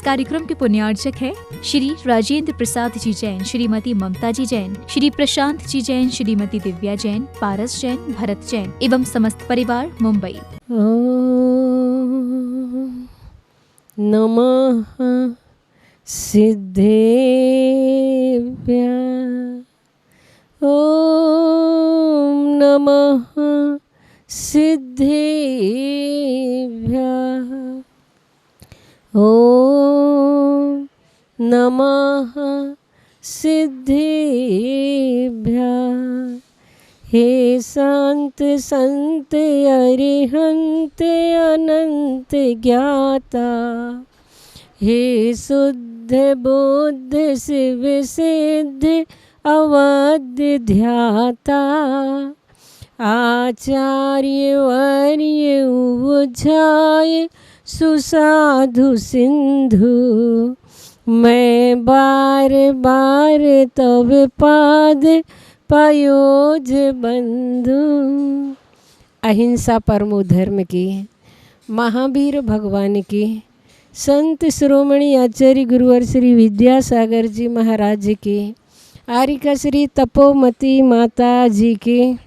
कार्यक्रम के पुण्यार्चक है श्री राजेंद्र प्रसाद जी जैन, श्रीमती ममता जी जैन, श्री प्रशांत जी जैन, श्रीमती दिव्या जैन, पारस जैन, भरत जैन एवं समस्त परिवार मुंबई। नमः सिद्धेभ्यः, ओम नमः सिद्धेभ्यः, ओम नमः सिद्धेभ्यः। हे संत संत अरिहंत अनंत ज्ञाता, हे शुद्ध बुद्ध शिव सिद्ध अवध्य ध्याता, आचार्य वर्य उजाय सुसाधु सिंधु, मैं बार बार तब पाद पयोज बंधु। अहिंसा परमो धर्म की, महावीर भगवान की, संत श्रोमणी आचार्य गुरुवर श्री विद्यासागर जी महाराज की, आरिका श्री तपोमती माता जी की,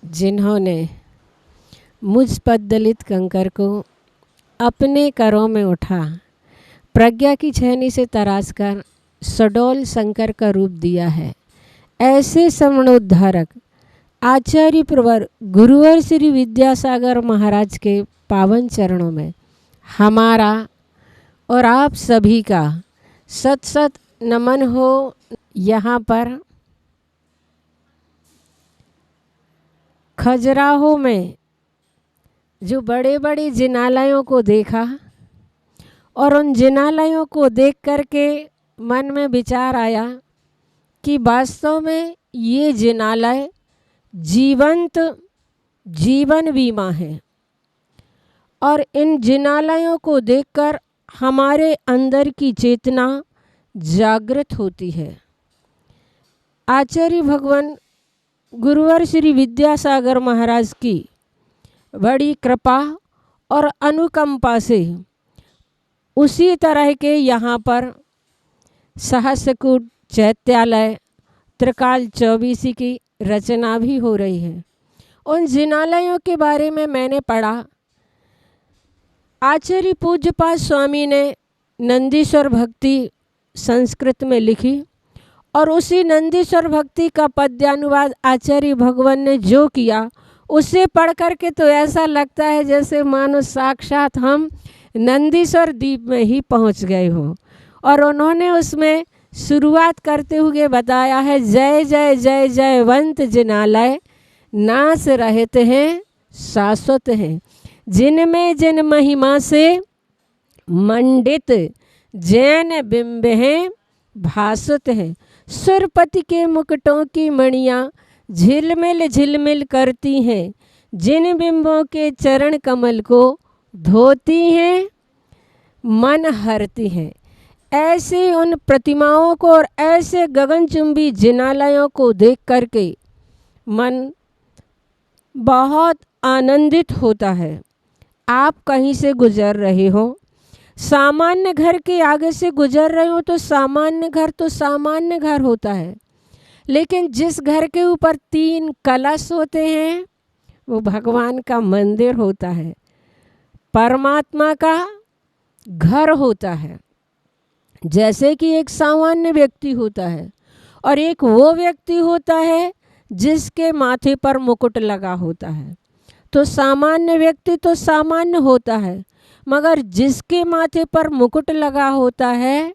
जिन्होंने मुझ पद दलित कंकर को अपने करों में उठा प्रज्ञा की छेनी से तराश कर सडोल शंकर का रूप दिया है, ऐसे समणोद्धारक आचार्य प्रवर गुरुवर श्री विद्यासागर महाराज के पावन चरणों में हमारा और आप सभी का सत सत नमन हो। यहाँ पर खजुराहो में जो बड़े बड़े जिनालयों को देखा और उन जिनालयों को देख करके मन में विचार आया कि वास्तव में ये जिनालय जीवंत जीवन बीमा है और इन जिनालयों को देखकर हमारे अंदर की चेतना जागृत होती है। आचार्य भगवान गुरुवर श्री विद्यासागर महाराज की बड़ी कृपा और अनुकंपा से उसी तरह के यहाँ पर सहस्रकूट चैत्यालय त्रिकाल 24 की रचना भी हो रही है। उन जिनालयों के बारे में मैंने पढ़ा। आचार्य पूज्यपाद स्वामी ने नंदीश्वर भक्ति संस्कृत में लिखी और उसी नंदीश्वर भक्ति का पद्यानुवाद आचार्य भगवान ने जो किया, उसे पढ़ करके तो ऐसा लगता है जैसे मानो साक्षात हम नंदीश्वर द्वीप में ही पहुंच गए हों। और उन्होंने उसमें शुरुआत करते हुए बताया है, जय जय जय जयवंत जिनालय, नास रहते हैं शाश्वत हैं, जिनमें जिन महिमा से मंडित जैन बिंब हैं भासुत हैं, सुरपति के मुकुटों की मणियाँ झिलमिल झिलमिल करती हैं, जिन बिंबों के चरण कमल को धोती हैं मन हरती हैं। ऐसे उन प्रतिमाओं को और ऐसे गगनचुंबी जिनालयों को देख करके मन बहुत आनंदित होता है। आप कहीं से गुजर रहे हो, सामान्य घर के आगे से गुजर रहे हो तो सामान्य घर होता है, लेकिन जिस घर के ऊपर 3 कलश होते हैं वो भगवान का मंदिर होता है, परमात्मा का घर होता है। जैसे कि एक सामान्य व्यक्ति होता है और एक वो व्यक्ति होता है जिसके माथे पर मुकुट लगा होता है, तो सामान्य व्यक्ति तो सामान्य होता है, मगर जिसके माथे पर मुकुट लगा होता है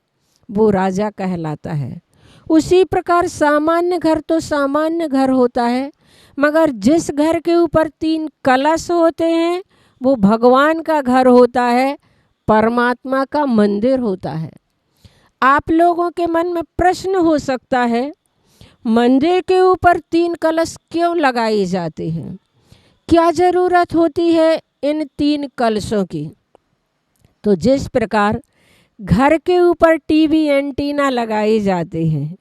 वो राजा कहलाता है। उसी प्रकार सामान्य घर तो सामान्य घर होता है, मगर जिस घर के ऊपर 3 कलश होते हैं वो भगवान का घर होता है, परमात्मा का मंदिर होता है। आप लोगों के मन में प्रश्न हो सकता है, मंदिर के ऊपर 3 कलश क्यों लगाए जाते हैं? क्या ज़रूरत होती है इन 3 कलशों की? तो जिस प्रकार घर के ऊपर टीवी एंटीना लगाए जाते हैं,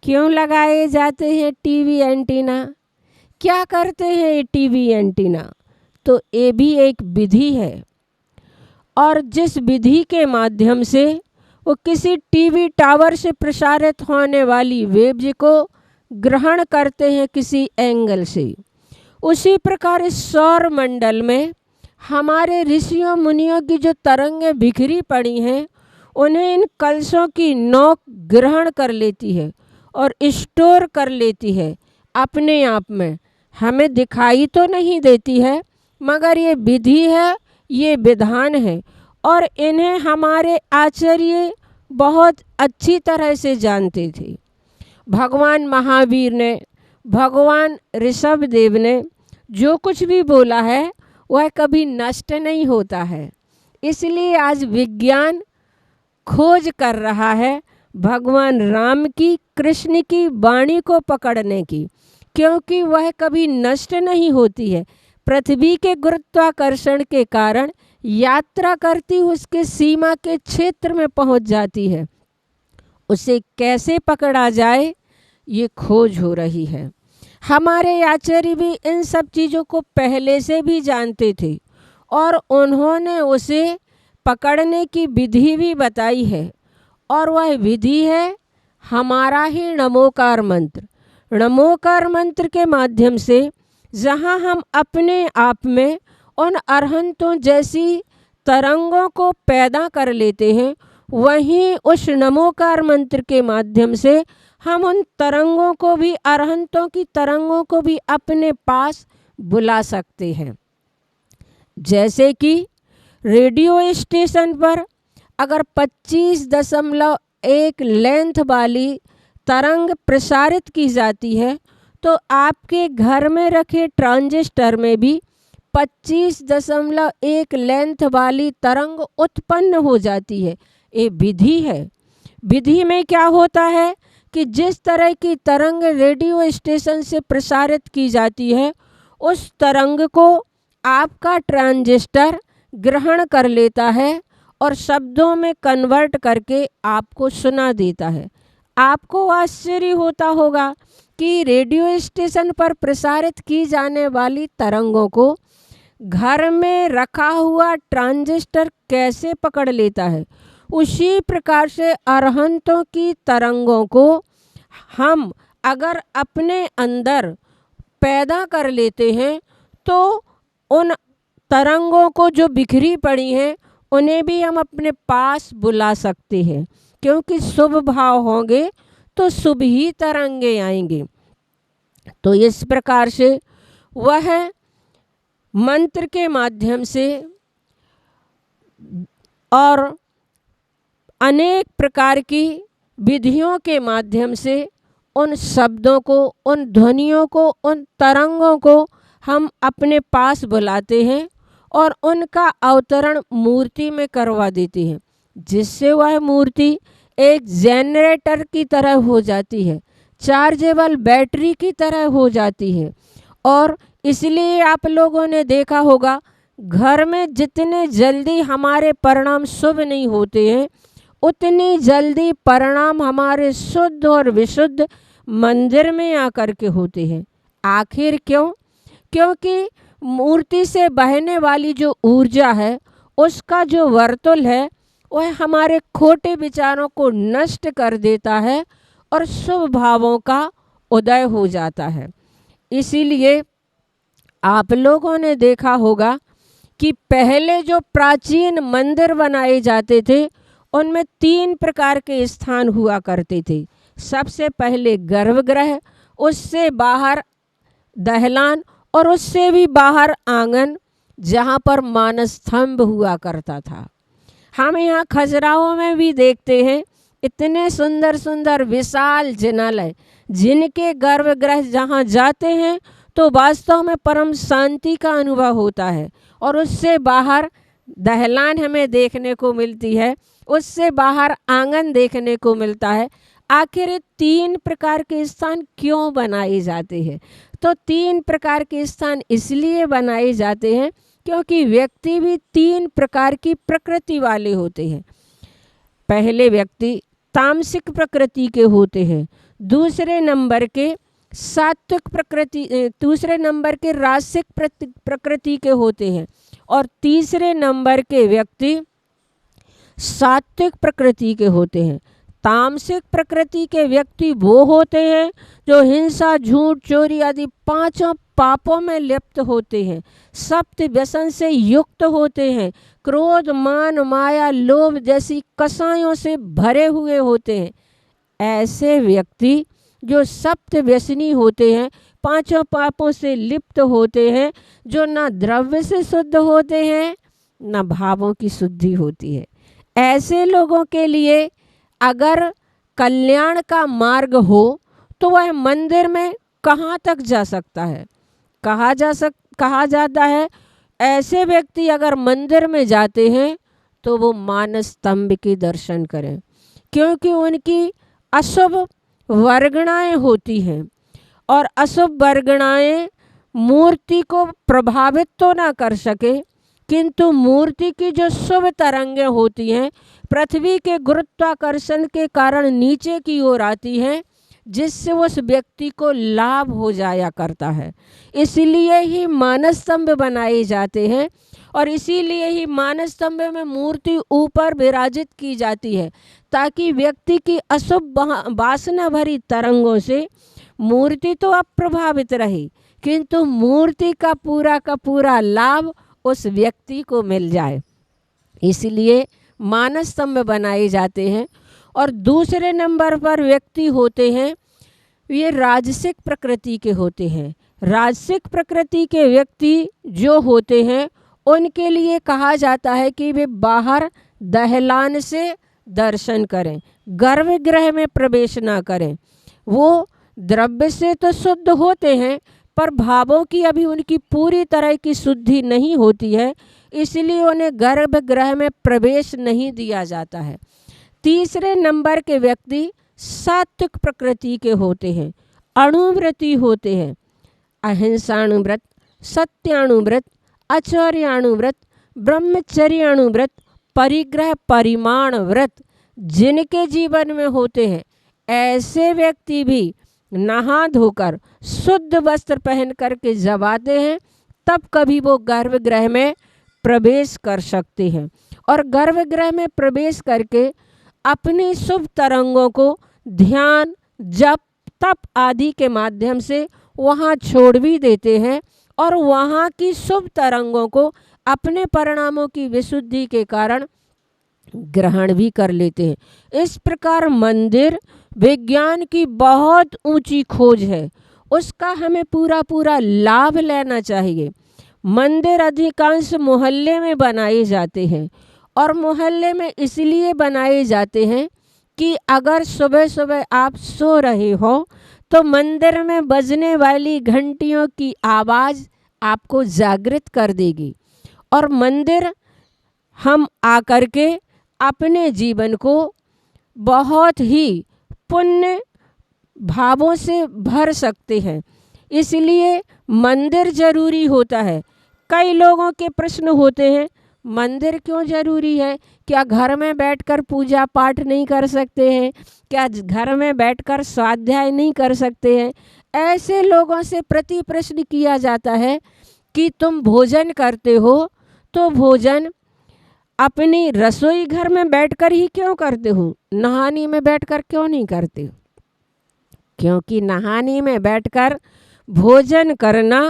क्यों लगाए जाते हैं टीवी एंटीना? क्या करते हैं ये टीवी एंटीना? तो ये भी एक विधि है। और जिस विधि के माध्यम से वो किसी टीवी टावर से प्रसारित होने वाली वेव्स को ग्रहण करते हैं किसी एंगल से, उसी प्रकार इस सौर मंडल में हमारे ऋषियों मुनियों की जो तरंगें बिखरी पड़ी हैं उन्हें इन कलशों की नोक ग्रहण कर लेती है और स्टोर कर लेती है अपने आप में। हमें दिखाई तो नहीं देती है, मगर ये विधि है, ये विधान है, और इन्हें हमारे आचार्य बहुत अच्छी तरह से जानते थे। भगवान महावीर ने, भगवान ऋषभदेव ने जो कुछ भी बोला है वह कभी नष्ट नहीं होता है। इसलिए आज विज्ञान खोज कर रहा है भगवान राम की, कृष्ण की वाणी को पकड़ने की, क्योंकि वह कभी नष्ट नहीं होती है। पृथ्वी के गुरुत्वाकर्षण के कारण यात्रा करती उसके सीमा के क्षेत्र में पहुंच जाती है। उसे कैसे पकड़ा जाए ये खोज हो रही है। हमारे आचार्य भी इन सब चीज़ों को पहले से भी जानते थे और उन्होंने उसे पकड़ने की विधि भी बताई है, और वह विधि है हमारा ही नमोकार मंत्र। नमोकार मंत्र के माध्यम से जहाँ हम अपने आप में उन अरहंतों जैसी तरंगों को पैदा कर लेते हैं, वहीं उस नमोकार मंत्र के माध्यम से हम उन तरंगों को भी, अरहंतों की तरंगों को भी अपने पास बुला सकते हैं। जैसे कि रेडियो स्टेशन पर अगर 25.1 लेंथ वाली तरंग प्रसारित की जाती है तो आपके घर में रखे ट्रांजिस्टर में भी 25.1 लेंथ वाली तरंग उत्पन्न हो जाती है। ये विधि है। विधि में क्या होता है कि जिस तरह की तरंग रेडियो स्टेशन से प्रसारित की जाती है उस तरंग को आपका ट्रांजिस्टर ग्रहण कर लेता है और शब्दों में कन्वर्ट करके आपको सुना देता है। आपको आश्चर्य होता होगा कि रेडियो स्टेशन पर प्रसारित की जाने वाली तरंगों को घर में रखा हुआ ट्रांजिस्टर कैसे पकड़ लेता है। उसी प्रकार से अरहंतों की तरंगों को हम अगर अपने अंदर पैदा कर लेते हैं तो उन तरंगों को जो बिखरी पड़ी हैं उन्हें भी हम अपने पास बुला सकते हैं, क्योंकि शुभ भाव होंगे तो शुभ ही तरंगे आएंगे। तो इस प्रकार से वह मंत्र के माध्यम से और अनेक प्रकार की विधियों के माध्यम से उन शब्दों को, उन ध्वनियों को, उन तरंगों को हम अपने पास बुलाते हैं और उनका अवतरण मूर्ति में करवा देते हैं, जिससे वह मूर्ति एक जनरेटर की तरह हो जाती है, चार्जेबल बैटरी की तरह हो जाती है। और इसलिए आप लोगों ने देखा होगा घर में जितने जल्दी हमारे परिणाम शुभ नहीं होते हैं उतनी जल्दी परिणाम हमारे शुद्ध और विशुद्ध मंदिर में आकर के होते हैं। आखिर क्यों? क्योंकि मूर्ति से बहने वाली जो ऊर्जा है उसका जो वर्तुल है वह हमारे खोटे विचारों को नष्ट कर देता है और शुभ भावों का उदय हो जाता है। इसीलिए आप लोगों ने देखा होगा कि पहले जो प्राचीन मंदिर बनाए जाते थे उनमें 3 प्रकार के स्थान हुआ करते थे। सबसे पहले गर्भगृह, उससे बाहर दहलान और उससे भी बाहर आंगन, जहाँ पर मानस्तंभ हुआ करता था। हम यहाँ खजुराहो में भी देखते हैं इतने सुंदर सुंदर विशाल जिनालय, जिनके गर्भगृह जहाँ जाते हैं तो वास्तव में परम शांति का अनुभव होता है। और उससे बाहर दहलान हमें देखने को मिलती है, उससे बाहर आंगन देखने को मिलता है। आखिर 3 प्रकार के स्थान क्यों बनाए जाते हैं? तो 3 प्रकार के स्थान इसलिए बनाए जाते हैं क्योंकि व्यक्ति भी 3 प्रकार की प्रकृति वाले होते हैं। पहले व्यक्ति तामसिक प्रकृति के होते हैं, दूसरे नंबर के सात्विक प्रकृति, दूसरे नंबर के रासिक प्रकृति के होते हैं, और तीसरे नंबर के व्यक्ति सात्विक प्रकृति के होते हैं। तामसिक प्रकृति के व्यक्ति वो होते हैं जो हिंसा, झूठ, चोरी आदि 5 पापों में लिप्त होते हैं, सप्त व्यसन से युक्त होते हैं, क्रोध, मान, माया, लोभ जैसी कसायों से भरे हुए होते हैं। ऐसे व्यक्ति जो सप्त व्यसनी होते हैं, 5 पापों से लिप्त होते हैं, जो न द्रव्य से शुद्ध होते हैं न भावों की शुद्धि होती है, ऐसे लोगों के लिए अगर कल्याण का मार्ग हो तो वह मंदिर में कहाँ तक जा सकता है? कहा जाता है ऐसे व्यक्ति अगर मंदिर में जाते हैं तो वो मानस स्तंभ के दर्शन करें, क्योंकि उनकी अशुभ वर्गणाएं होती हैं और अशुभ वर्गणाएं मूर्ति को प्रभावित तो ना कर सके, किंतु मूर्ति की जो शुभ तरंगें होती हैं पृथ्वी के गुरुत्वाकर्षण के कारण नीचे की ओर आती हैं, जिससे उस व्यक्ति को लाभ हो जाया करता है। इसीलिए ही मानस स्तंभ बनाए जाते हैं और इसीलिए ही मानस स्तंभ में मूर्ति ऊपर विराजित की जाती है, ताकि व्यक्ति की अशुभ वासना भरी तरंगों से मूर्ति तो अप्रभावित रहे, किंतु मूर्ति का पूरा लाभ उस व्यक्ति को मिल जाए। इसलिए मानस स्तंभ बनाए जाते हैं। और दूसरे नंबर पर व्यक्ति होते हैं, ये राजसिक प्रकृति के होते हैं। राजसिक प्रकृति के व्यक्ति जो होते हैं उनके लिए कहा जाता है कि वे बाहर दहलान से दर्शन करें, गर्भगृह में प्रवेश ना करें। वो द्रव्य से तो शुद्ध होते हैं पर भावों की अभी उनकी पूरी तरह की शुद्धि नहीं होती है, इसलिए उन्हें गर्भगृह में प्रवेश नहीं दिया जाता है। तीसरे नंबर के व्यक्ति सात्विक प्रकृति के होते हैं, अणुव्रती होते हैं। अहिंसाणुव्रत, सत्याणुव्रत, आचर्याणुव्रत, ब्रह्मचर्याणुव्रत, परिग्रह परिमाण व्रत जिनके जीवन में होते हैं, ऐसे व्यक्ति भी नहा धोकर शुद्ध वस्त्र पहन करके जब आते हैं तब कभी वो गर्भगृह में प्रवेश कर सकते हैं और गर्भगृह में प्रवेश करके अपनी शुभ तरंगों को ध्यान, जप, तप आदि के माध्यम से वहाँ छोड़ भी देते हैं और वहाँ की शुभ तरंगों को अपने परिणामों की विशुद्धि के कारण ग्रहण भी कर लेते हैं। इस प्रकार मंदिर विज्ञान की बहुत ऊंची खोज है, उसका हमें पूरा लाभ लेना चाहिए। मंदिर अधिकांश मोहल्ले में बनाए जाते हैं और मोहल्ले में इसलिए बनाए जाते हैं कि अगर सुबह सुबह आप सो रहे हो तो मंदिर में बजने वाली घंटियों की आवाज़ आपको जागृत कर देगी और मंदिर हम आकर के अपने जीवन को बहुत ही पुण्य भावों से भर सकते हैं। इसलिए मंदिर जरूरी होता है। कई लोगों के प्रश्न होते हैं, मंदिर क्यों जरूरी है? क्या घर में बैठकर पूजा पाठ नहीं कर सकते हैं? क्या घर में बैठकर स्वाध्याय नहीं कर सकते हैं? ऐसे लोगों से प्रति प्रश्न किया जाता है कि तुम भोजन करते हो तो भोजन अपनी रसोई घर में बैठकर ही क्यों करते हो, नहानी में बैठकर क्यों नहीं करते? क्योंकि नहानी में बैठकर भोजन करना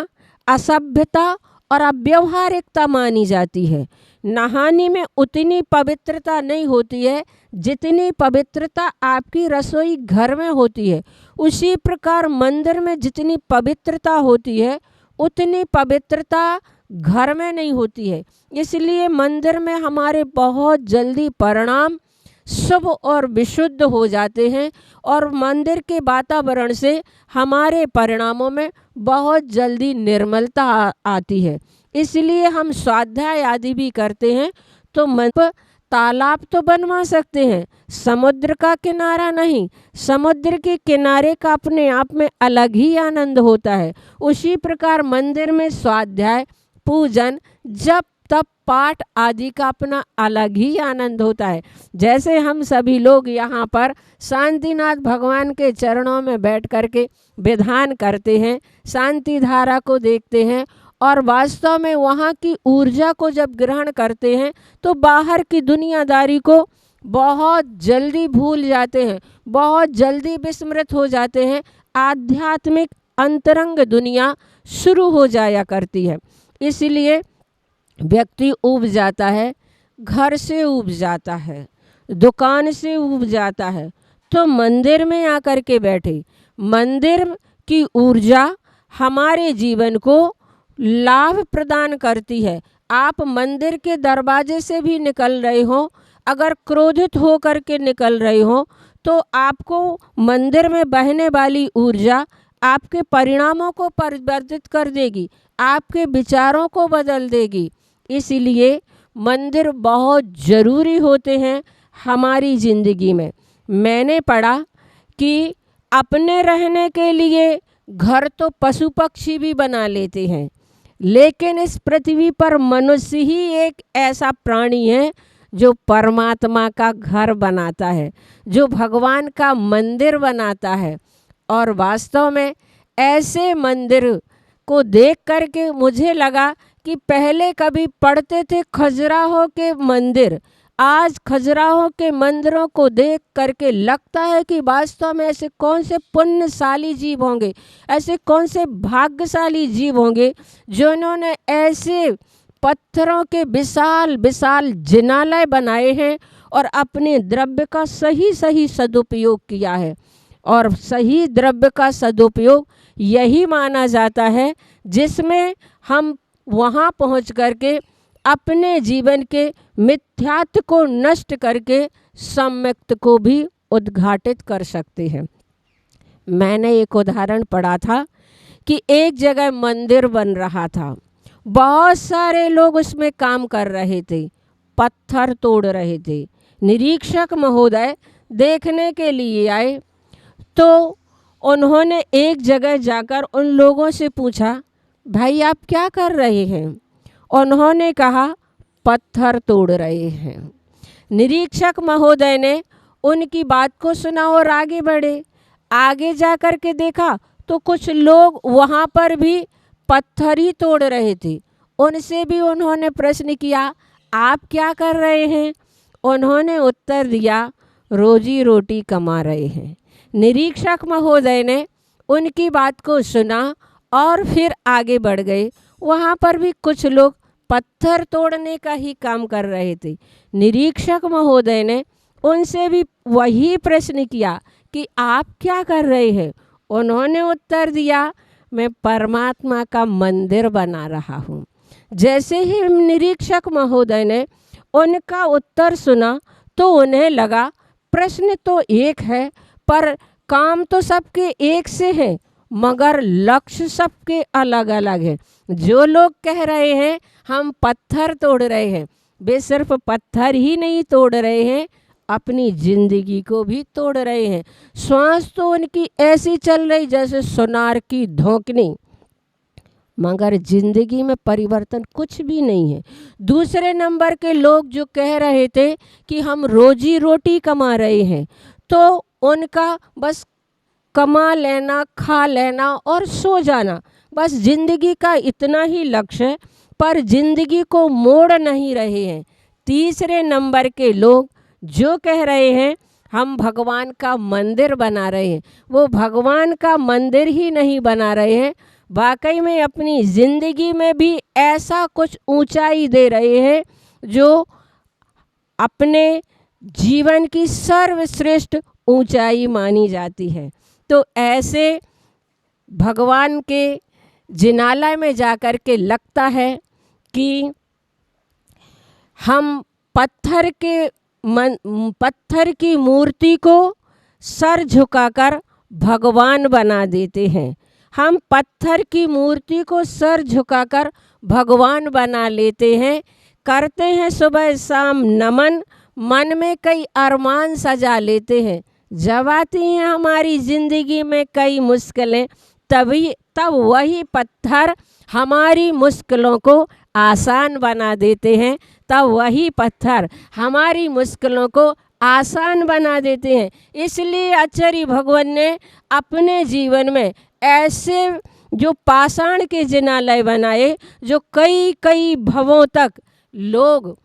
असभ्यता और अव्यवहारिकता मानी जाती है। नहानी में उतनी पवित्रता नहीं होती है जितनी पवित्रता आपकी रसोई घर में होती है। उसी प्रकार मंदिर में जितनी पवित्रता होती है उतनी पवित्रता घर में नहीं होती है। इसलिए मंदिर में हमारे बहुत जल्दी परिणाम शुभ और विशुद्ध हो जाते हैं और मंदिर के वातावरण से हमारे परिणामों में बहुत जल्दी निर्मलता आती है। इसलिए हम स्वाध्याय आदि भी करते हैं तो तालाब तो बनवा सकते हैं, समुद्र का किनारा नहीं। समुद्र के किनारे का अपने आप में अलग ही आनंद होता है। उसी प्रकार मंदिर में स्वाध्याय, पूजन, जप, तप, पाठ आदि का अपना अलग ही आनंद होता है। जैसे हम सभी लोग यहाँ पर शांतिनाथ भगवान के चरणों में बैठ करके विधान करते हैं, शांति धारा को देखते हैं और वास्तव में वहाँ की ऊर्जा को जब ग्रहण करते हैं तो बाहर की दुनियादारी को बहुत जल्दी भूल जाते हैं, बहुत जल्दी विस्मृत हो जाते हैं। आध्यात्मिक अंतरंग दुनिया शुरू हो जाया करती है। इसलिए व्यक्ति ऊब जाता है, घर से ऊब जाता है, दुकान से ऊब जाता है, तो मंदिर में आकर के बैठे। मंदिर की ऊर्जा हमारे जीवन को लाभ प्रदान करती है। आप मंदिर के दरवाजे से भी निकल रहे हो, अगर क्रोधित हो करके निकल रहे हो तो आपको मंदिर में बहने वाली ऊर्जा आपके परिणामों को परिवर्तित कर देगी, आपके विचारों को बदल देगी। इसलिए मंदिर बहुत ज़रूरी होते हैं हमारी ज़िंदगी में। मैंने पढ़ा कि अपने रहने के लिए घर तो पशु पक्षी भी बना लेते हैं, लेकिन इस पृथ्वी पर मनुष्य ही एक ऐसा प्राणी है जो परमात्मा का घर बनाता है, जो भगवान का मंदिर बनाता है। और वास्तव में ऐसे मंदिर को देख करके मुझे लगा कि पहले कभी पढ़ते थे खजुराहो के मंदिर, आज खजुराहो के मंदिरों को देख करके लगता है कि वास्तव में ऐसे कौन से पुण्यशाली जीव होंगे, ऐसे कौन से भाग्यशाली जीव होंगे जिन्होंने ऐसे पत्थरों के विशाल विशाल जिनालय बनाए हैं और अपने द्रव्य का सही सही सदुपयोग किया है। और सही द्रव्य का सदुपयोग यही माना जाता है जिसमें हम वहाँ पहुँच करके अपने जीवन के मिथ्यात्व को नष्ट करके सम्यक्त को भी उद्घाटित कर सकते हैं। मैंने एक उदाहरण पढ़ा था कि एक जगह मंदिर बन रहा था, बहुत सारे लोग उसमें काम कर रहे थे, पत्थर तोड़ रहे थे। निरीक्षक महोदय देखने के लिए आए तो उन्होंने एक जगह जाकर उन लोगों से पूछा, भाई आप क्या कर रहे हैं? उन्होंने कहा पत्थर तोड़ रहे हैं। निरीक्षक महोदय ने उनकी बात को सुना और आगे बढ़े। आगे जा कर के देखा तो कुछ लोग वहाँ पर भी पत्थर ही तोड़ रहे थे। उनसे भी उन्होंने प्रश्न किया, आप क्या कर रहे हैं? उन्होंने उत्तर दिया, रोजी रोटी कमा रहे हैं। निरीक्षक महोदय ने उनकी बात को सुना और फिर आगे बढ़ गए। वहाँ पर भी कुछ लोग पत्थर तोड़ने का ही काम कर रहे थे। निरीक्षक महोदय ने उनसे भी वही प्रश्न किया कि आप क्या कर रहे हैं? उन्होंने उत्तर दिया, मैं परमात्मा का मंदिर बना रहा हूँ। जैसे ही निरीक्षक महोदय ने उनका उत्तर सुना तो उन्हें लगा प्रश्न तो एक है पर काम तो सबके एक से है, मगर लक्ष्य सबके अलग अलग है। जो लोग कह रहे हैं हम पत्थर तोड़ रहे हैं, वे सिर्फ पत्थर ही नहीं तोड़ रहे हैं, अपनी जिंदगी को भी तोड़ रहे हैं। श्वास तो उनकी ऐसी चल रही जैसे सोनार की धोकनी, मगर जिंदगी में परिवर्तन कुछ भी नहीं है। दूसरे नंबर के लोग जो कह रहे थे कि हम रोजी रोटी कमा रहे हैं, तो उनका बस कमा लेना, खा लेना और सो जाना, बस जिंदगी का इतना ही लक्ष्य है, पर जिंदगी को मोड़ नहीं रहे हैं। तीसरे नंबर के लोग जो कह रहे हैं हम भगवान का मंदिर बना रहे हैं, वो भगवान का मंदिर ही नहीं बना रहे हैं, वाकई में अपनी ज़िंदगी में भी ऐसा कुछ ऊंचाई दे रहे हैं जो अपने जीवन की सर्वश्रेष्ठ ऊंचाई मानी जाती है। तो ऐसे भगवान के जिनालय में जाकर के लगता है कि हम पत्थर की मूर्ति को सर झुकाकर भगवान बना देते हैं। हम पत्थर की मूर्ति को सर झुकाकर भगवान बना लेते हैं, करते हैं सुबह शाम नमन, मन में कई अरमान सजा लेते हैं। जब आती हैं हमारी ज़िंदगी में कई मुश्किलें, तब वही पत्थर हमारी मुश्किलों को आसान बना देते हैं, तब वही पत्थर हमारी मुश्किलों को आसान बना देते हैं। इसलिए आचार्य भगवान ने अपने जीवन में ऐसे जो पाषाण के जिनालय बनाए, जो कई कई भवों तक लोग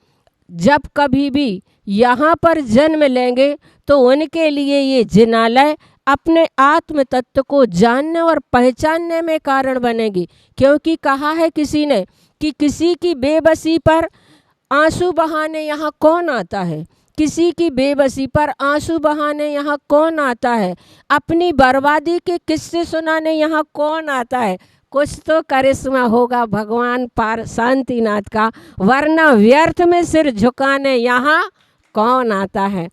जब कभी भी यहाँ पर जन्म लेंगे तो उनके लिए ये जिनालय अपने आत्म तत्व को जानने और पहचानने में कारण बनेगी। क्योंकि कहा है किसी ने कि किसी की बेबसी पर आंसू बहाने यहाँ कौन आता है, किसी की बेबसी पर आंसू बहाने यहाँ कौन आता है, अपनी बर्बादी के किस्से सुनाने यहाँ कौन आता है। कुछ तो करिश्मा होगा भगवान पार शांतिनाथ का, वरना व्यर्थ में सिर झुकाने यहाँ कौन आता है।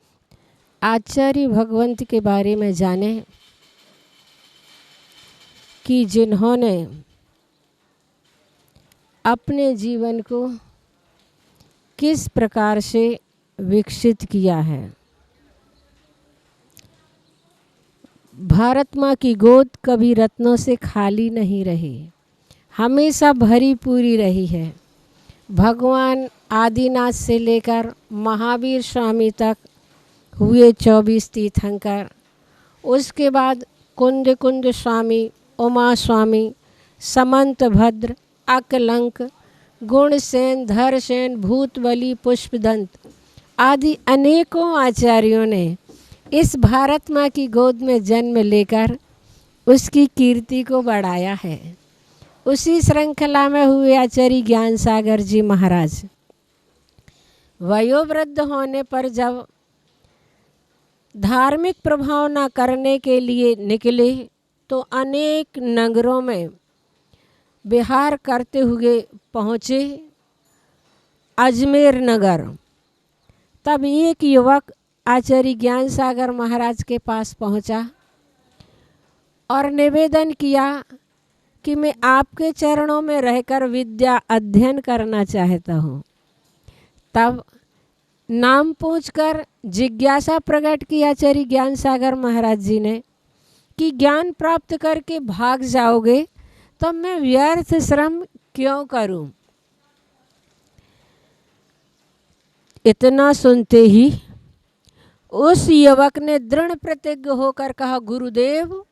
आचार्य भगवंत के बारे में जाने कि जिन्होंने अपने जीवन को किस प्रकार से विकसित किया है। भारत माँ की गोद कभी रत्नों से खाली नहीं रही, हमेशा भरी पूरी रही है। भगवान आदिनाथ से लेकर महावीर स्वामी तक हुए 24 तीर्थंकर, उसके बाद कुंद कुंद स्वामी, उमा स्वामी, समंत भद्र, अकलंक, गुणसेन, धरसेन, भूतबली, पुष्पदंत आदि अनेकों आचार्यों ने इस भारत माँ की गोद में जन्म लेकर उसकी कीर्ति को बढ़ाया है। उसी श्रृंखला में हुए आचार्य ज्ञान सागर जी महाराज वयोवृद्ध होने पर जब धार्मिक प्रभाव न करने के लिए निकले तो अनेक नगरों में विहार करते हुए पहुँचे अजमेर नगर। तब एक युवक आचार्य ज्ञान सागर महाराज के पास पहुँचा और निवेदन किया कि मैं आपके चरणों में रहकर विद्या अध्ययन करना चाहता हूँ। तब नाम पूछकर जिज्ञासा प्रकट की आचार्य ज्ञान सागर महाराज जी ने कि ज्ञान प्राप्त करके भाग जाओगे तो मैं व्यर्थ श्रम क्यों करूं। इतना सुनते ही उस युवक ने दृढ़ प्रतिज्ञ होकर कहा, गुरुदेव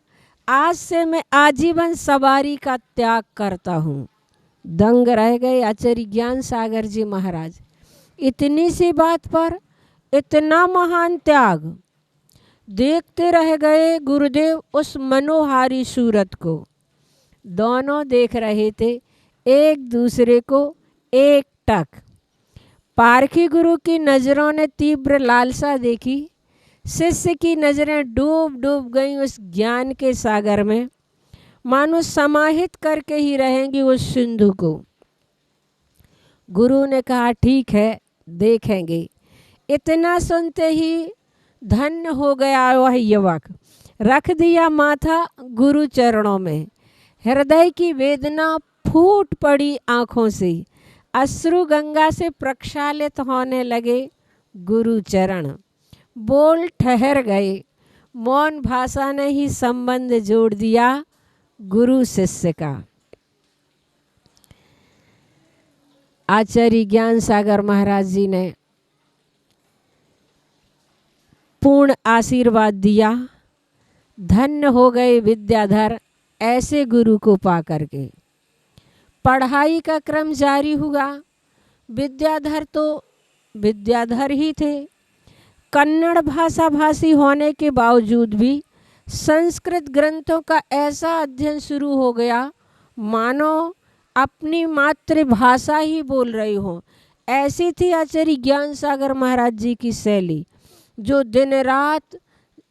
आज से मैं आजीवन सवारी का त्याग करता हूँ। दंग रह गए आचार्य ज्ञान सागर जी महाराज। इतनी सी बात पर इतना महान त्याग। देखते रह गए गुरुदेव उस मनोहारी सूरत को। दोनों देख रहे थे एक दूसरे को एक टक। पारखी गुरु की नज़रों ने तीव्र लालसा देखी, शिष्य की नज़रें डूब डूब गईं उस ज्ञान के सागर में, मानो समाहित करके ही रहेंगी उस सिंधु को। गुरु ने कहा ठीक है देखेंगे। इतना सुनते ही धन्य हो गया वह युवक, रख दिया माथा गुरु चरणों में। हृदय की वेदना फूट पड़ी आँखों से, अश्रु गंगा से प्रक्षालित होने लगे गुरु चरण। बोल ठहर गए, मौन भाषा ने ही संबंध जोड़ दिया गुरु शिष्य का। आचार्य ज्ञान सागर महाराज जी ने पूर्ण आशीर्वाद दिया। धन्य हो गए विद्याधर ऐसे गुरु को पा करके। पढ़ाई का क्रम जारी हुआ। विद्याधर तो विद्याधर ही थे। कन्नड़ भाषा भाषी होने के बावजूद भी संस्कृत ग्रंथों का ऐसा अध्ययन शुरू हो गया मानो अपनी मातृभाषा ही बोल रही हो। ऐसी थी आचार्य ज्ञान सागर महाराज जी की शैली, जो दिन रात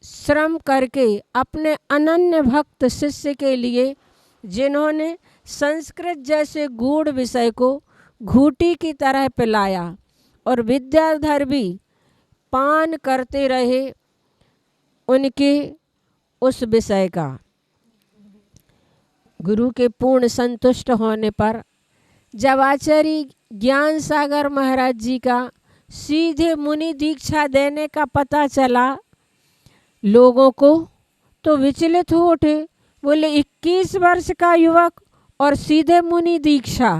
श्रम करके अपने अनन्य भक्त शिष्य के लिए, जिन्होंने संस्कृत जैसे गूढ़ विषय को घूंटी की तरह पिलाया, और विद्याधर भी पान करते रहे उनके उस विषय का। गुरु के पूर्ण संतुष्ट होने पर जब आचार्य ज्ञान सागर महाराज जी का सीधे मुनि दीक्षा देने का पता चला लोगों को, तो विचलित हो उठे। बोले 21 वर्ष का युवक और सीधे मुनि दीक्षा।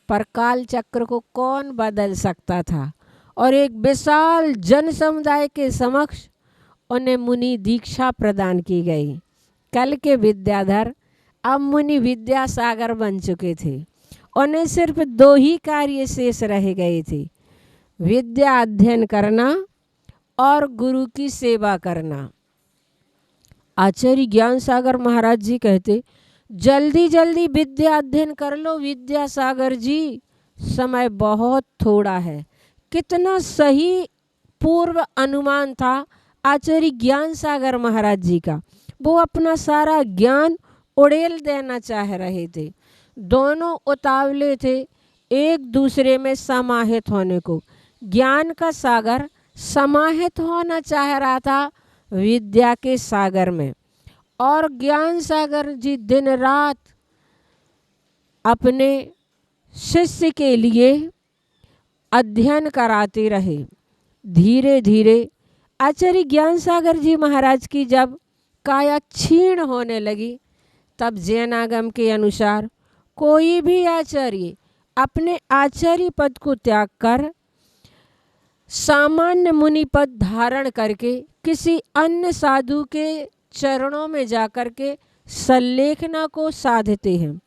पर काल चक्र को कौन बदल सकता था, और एक विशाल जन समुदाय के समक्ष उन्हें मुनि दीक्षा प्रदान की गई। कल के विद्याधर अब मुनि विद्यासागर बन चुके थे। उन्हें सिर्फ 2 ही कार्य शेष रह गए थे, विद्या अध्ययन करना और गुरु की सेवा करना। आचार्य ज्ञान सागर महाराज जी कहते, जल्दी जल्दी विद्या अध्ययन कर लो विद्यासागर जी, समय बहुत थोड़ा है। कितना सही पूर्व अनुमान था आचार्य ज्ञान सागर महाराज जी का। वो अपना सारा ज्ञान उड़ेल देना चाह रहे थे। दोनों उतावले थे एक दूसरे में समाहित होने को। ज्ञान का सागर समाहित होना चाह रहा था विद्या के सागर में, और ज्ञान सागर जी दिन रात अपने शिष्य के लिए अध्ययन कराते रहे। धीरे धीरे आचार्य ज्ञान सागर जी महाराज की जब काया क्षीण होने लगी, तब जैनागम के अनुसार कोई भी आचार्य अपने आचार्य पद को त्याग कर सामान्य मुनि पद धारण करके किसी अन्य साधु के चरणों में जाकर के सल्लेखना को साधते हैं।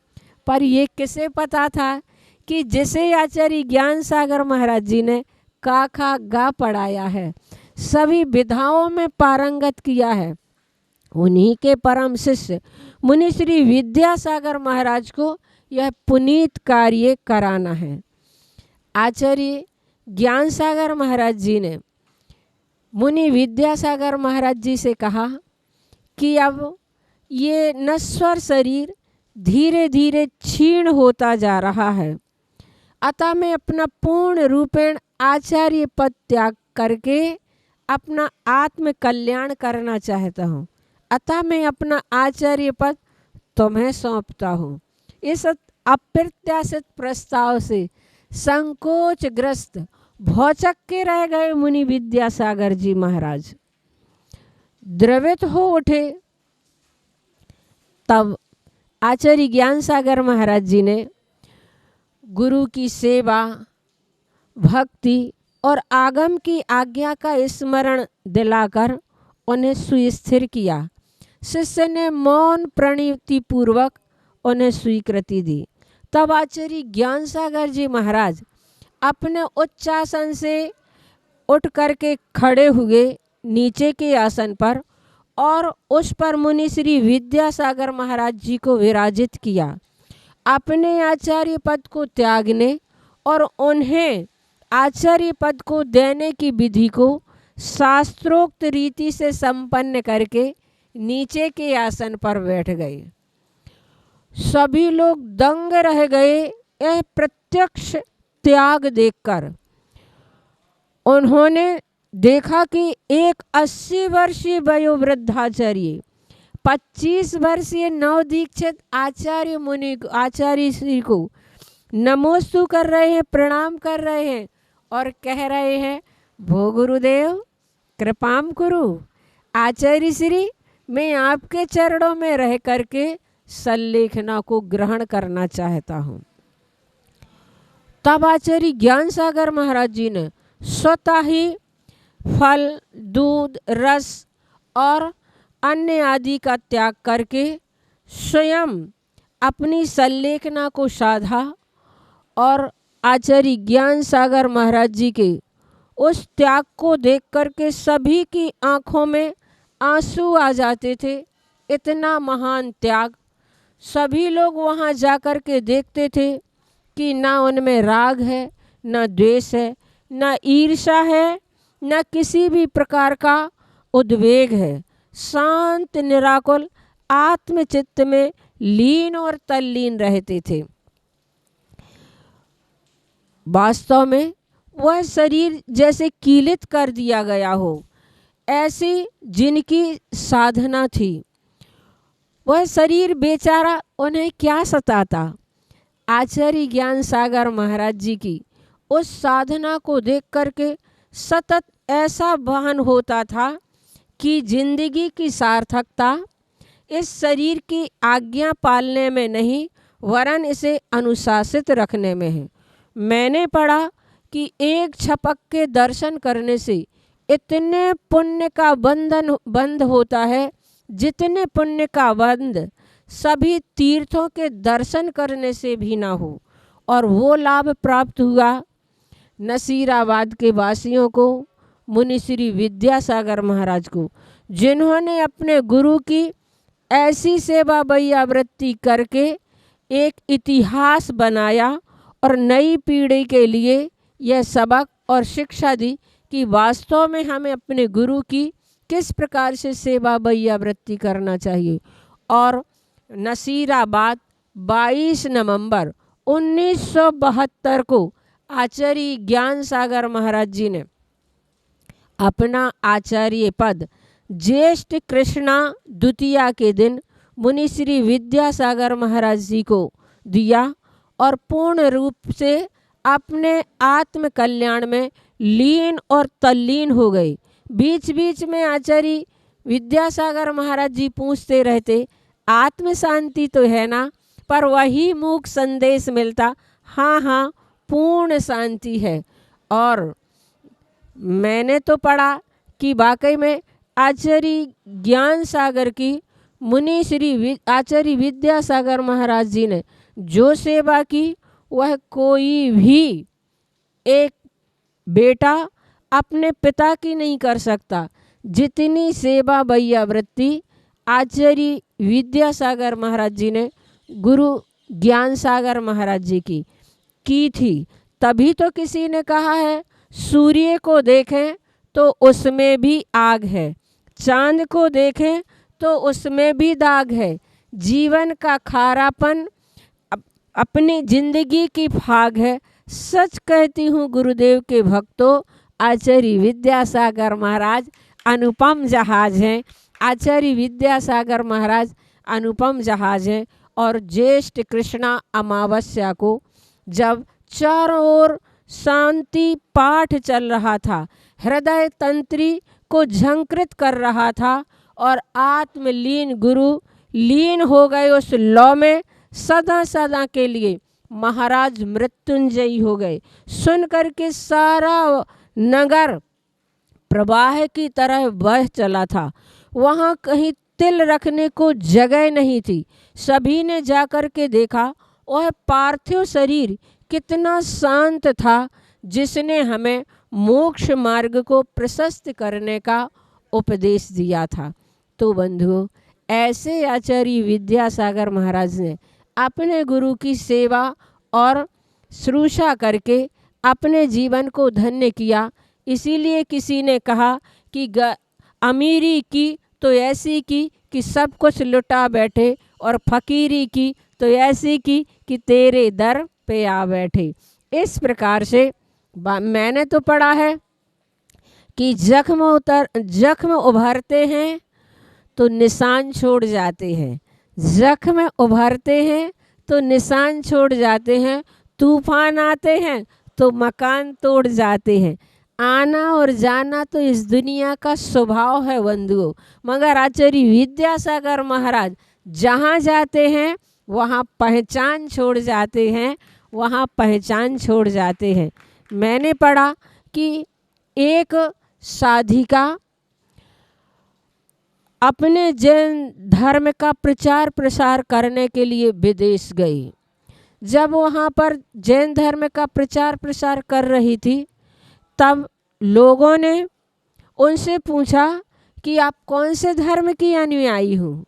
पर ये किसे पता था कि जिसे आचार्य ज्ञान सागर महाराज जी ने का खा गा पढ़ाया है, सभी विधाओं में पारंगत किया है, उन्हीं के परम शिष्य मुनि श्री विद्यासागर महाराज को यह पुनीत कार्य कराना है। आचार्य ज्ञान सागर महाराज जी ने मुनि विद्यासागर महाराज जी से कहा कि अब ये नश्वर शरीर धीरे धीरे क्षीण होता जा रहा है, अतः मैं अपना पूर्ण रूपेण आचार्य पद त्याग करके अपना आत्म कल्याण करना चाहता हूँ, अतः मैं अपना आचार्य पद तुम्हें सौंपता हूँ। इस अप्रत्याशित प्रस्ताव से संकोचग्रस्त भौचक के रह गए मुनि विद्यासागर जी महाराज, द्रवित हो उठे। तब आचार्य ज्ञान सागर महाराज जी ने गुरु की सेवा, भक्ति और आगम की आज्ञा का स्मरण दिलाकर उन्हें सुस्थिर किया। शिष्य ने मौन प्रणिति पूर्वक उन्हें स्वीकृति दी। तब आचार्य ज्ञान सागर जी महाराज अपने उच्चासन से उठ करके खड़े हुए नीचे के आसन पर और उस पर मुनि श्री विद्यासागर महाराज जी को विराजित किया। अपने आचार्य पद को त्यागने और उन्हें आचार्य पद को देने की विधि को शास्त्रोक्त रीति से संपन्न करके नीचे के आसन पर बैठ गए। सभी लोग दंग रह गए यह प्रत्यक्ष त्याग देखकर। उन्होंने देखा कि एक 80 वर्षीय वयोवृद्धाचार्य 25 वर्षीय नवदीक्षित आचार्य मुनि आचार्य श्री को नमोस्तु कर रहे हैं, प्रणाम कर रहे हैं और कह रहे हैं, भो गुरुदेव कृपाम कुरु, आचार्य श्री मैं आपके चरणों में रह करके सल्लेखना को ग्रहण करना चाहता हूँ। तब आचार्य ज्ञान सागर महाराज जी ने स्वतः ही फल, दूध, रस और अन्य आदि का त्याग करके स्वयं अपनी सल्लेखना को साधा और आचार्य ज्ञान सागर महाराज जी के उस त्याग को देख करके सभी की आंखों में आंसू आ जाते थे। इतना महान त्याग। सभी लोग वहाँ जाकर के देखते थे कि ना उनमें राग है, ना द्वेष है, ना ईर्ष्या है, ना किसी भी प्रकार का उद्वेग है। शांत निराकुल आत्मचित्त में लीन और तल्लीन रहते थे। वास्तव में वह शरीर जैसे कीलित कर दिया गया हो, ऐसी जिनकी साधना थी, वह शरीर बेचारा उन्हें क्या सताता। आचार्य ज्ञान सागर महाराज जी की उस साधना को देख करके सतत ऐसा भान होता था कि जिंदगी की सार्थकता इस शरीर की आज्ञा पालने में नहीं, वरन इसे अनुशासित रखने में है। मैंने पढ़ा कि एक छपक के दर्शन करने से इतने पुण्य का बंध होता है, जितने पुण्य का बंध सभी तीर्थों के दर्शन करने से भी ना हो। और वो लाभ प्राप्त हुआ नसीराबाद के वासियों को, मुनि श्री विद्यासागर महाराज को, जिन्होंने अपने गुरु की ऐसी सेवा वैयावृत्ति करके एक इतिहास बनाया और नई पीढ़ी के लिए यह सबक और शिक्षा दी कि वास्तव में हमें अपने गुरु की किस प्रकार से सेवा वैयावृत्ति करना चाहिए। और नसीराबाद 22 नवंबर 1972 को आचार्य ज्ञान सागर महाराज जी ने अपना आचार्य पद ज्येष्ठ कृष्णा द्वितीया के दिन मुनि श्री विद्यासागर महाराज जी को दिया और पूर्ण रूप से अपने आत्म कल्याण में लीन और तल्लीन हो गए। बीच बीच में आचार्य विद्यासागर महाराज जी पूछते रहते, आत्म शांति तो है ना? पर वही मूक संदेश मिलता, हाँ हाँ पूर्ण शांति है। और मैंने तो पढ़ा कि वाकई में आचार्य ज्ञान सागर की मुनि श्री आचार्य विद्यासागर महाराज जी ने जो सेवा की वह कोई भी एक बेटा अपने पिता की नहीं कर सकता। जितनी सेवा वैयावृत्ति आचार्य विद्यासागर महाराज जी ने गुरु ज्ञान सागर महाराज जी की थी। तभी तो किसी ने कहा है, सूर्य को देखें तो उसमें भी आग है, चांद को देखें तो उसमें भी दाग है, जीवन का खारापन अपनी जिंदगी की फाग है। सच कहती हूँ गुरुदेव के भक्तों, आचार्य विद्यासागर महाराज अनुपम जहाज हैं। आचार्य विद्यासागर महाराज अनुपम जहाज हैं। और ज्येष्ठ कृष्णा अमावस्या को जब चारों ओर शांति पाठ चल रहा था, हृदय तंत्री को झंकृत कर रहा था और आत्मलीन गुरु लीन हो गए उस लौ में सदा सदा के लिए, महाराज मृत्युंजयी हो गए। सुन करके सारा नगर प्रवाह की तरह बह चला था। वहाँ कहीं तिल रखने को जगह नहीं थी। सभी ने जाकर के देखा वह पार्थिव शरीर कितना शांत था, जिसने हमें मोक्ष मार्ग को प्रशस्त करने का उपदेश दिया था। तो बंधुओं, ऐसे आचार्य विद्यासागर महाराज ने अपने गुरु की सेवा और शुश्रूषा करके अपने जीवन को धन्य किया। इसीलिए किसी ने कहा कि अमीरी की तो ऐसी की कि सब कुछ लुटा बैठे, और फकीरी की तो ऐसी की कि तेरे दर पे आ बैठे। इस प्रकार से मैंने तो पढ़ा है कि जख्म उभरते हैं तो निशान छोड़ जाते हैं, जख्म उभरते हैं तो निशान छोड़ जाते हैं, तूफान आते हैं तो मकान तोड़ जाते हैं। आना और जाना तो इस दुनिया का स्वभाव है बंधुओं, मगर आचार्य विद्यासागर महाराज जहाँ जाते हैं वहाँ पहचान छोड़ जाते हैं, वहाँ पहचान छोड़ जाते हैं। मैंने पढ़ा कि एक साधिका अपने जैन धर्म का प्रचार प्रसार करने के लिए विदेश गई। जब वहाँ पर जैन धर्म का प्रचार प्रसार कर रही थी, तब लोगों ने उनसे पूछा कि आप कौन से धर्म की अनुयायी हो?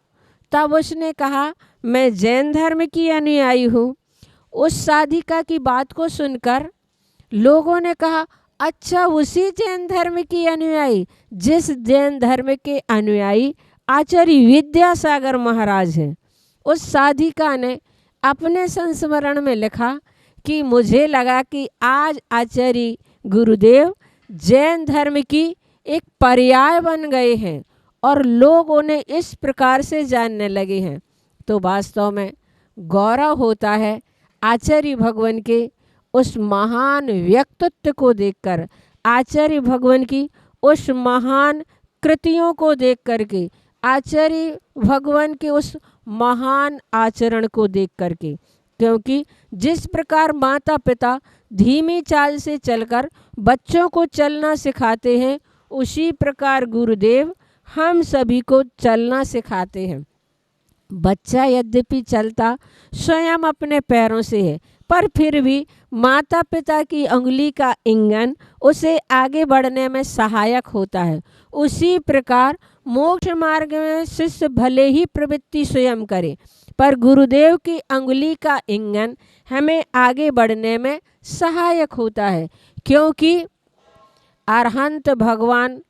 तब उसने कहा, मैं जैन धर्म की अनुयायी हूँ। उस साधिका की बात को सुनकर लोगों ने कहा, अच्छा उसी जैन धर्म की अनुयायी जिस जैन धर्म के अनुयायी आचार्य विद्यासागर महाराज हैं। उस साधिका ने अपने संस्मरण में लिखा कि मुझे लगा कि आज आचार्य गुरुदेव जैन धर्म की एक पर्याय बन गए हैं और लोग उन्हें इस प्रकार से जानने लगे हैं। तो वास्तव में गौरव होता है आचार्य भगवान के उस महान व्यक्तित्व को देखकर, आचार्य भगवान की उस महान कृतियों को देख करके, आचार्य भगवान के उस महान आचरण को देख करके। क्योंकि जिस प्रकार माता पिता धीमी चाल से चलकर बच्चों को चलना सिखाते हैं, उसी प्रकार गुरुदेव हम सभी को चलना सिखाते हैं। बच्चा यद्यपि चलता स्वयं अपने पैरों से है, पर फिर भी माता पिता की उंगली का इंगन उसे आगे बढ़ने में सहायक होता है। उसी प्रकार मोक्ष मार्ग में शिष्य भले ही प्रवृत्ति स्वयं करे, पर गुरुदेव की उंगली का इंगन हमें आगे बढ़ने में सहायक होता है, क्योंकि अरहंत भगवान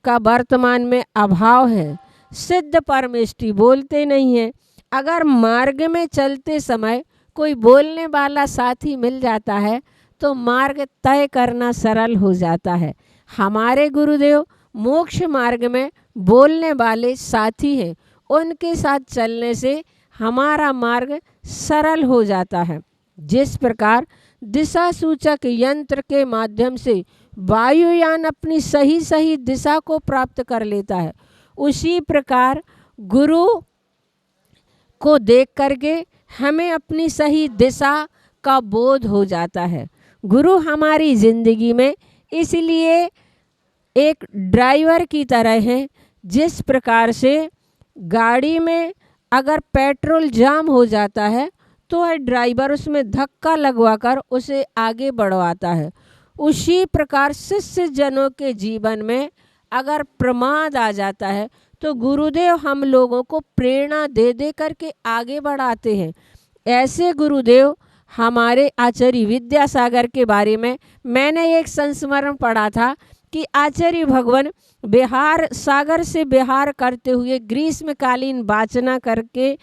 का वर्तमान में अभाव है। सिद्ध परमेष्टि बोलते नहीं है। अगर मार्ग में चलते समय कोई बोलने वाला साथी मिल जाता है तो मार्ग तय करना सरल हो जाता है। हमारे गुरुदेव मोक्ष मार्ग में बोलने वाले साथी हैं, उनके साथ चलने से हमारा मार्ग सरल हो जाता है। जिस प्रकार दिशा सूचक यंत्र के माध्यम से वायुयान अपनी सही दिशा को प्राप्त कर लेता है, उसी प्रकार गुरु को देख करके हमें अपनी सही दिशा का बोध हो जाता है। गुरु हमारी जिंदगी में इसलिए एक ड्राइवर की तरह है। जिस प्रकार से गाड़ी में अगर पेट्रोल जाम हो जाता है तो वह ड्राइवर उसमें धक्का लगवाकर उसे आगे बढ़वाता है, उसी प्रकार शिष्य जनों के जीवन में अगर प्रमाद आ जाता है तो गुरुदेव हम लोगों को प्रेरणा दे दे करके आगे बढ़ाते हैं। ऐसे गुरुदेव हमारे आचार्य विद्यासागर के बारे में मैंने एक संस्मरण पढ़ा था कि आचार्य भगवान बिहार सागर से बिहार करते हुए ग्रीष्मकालीन वाचना करके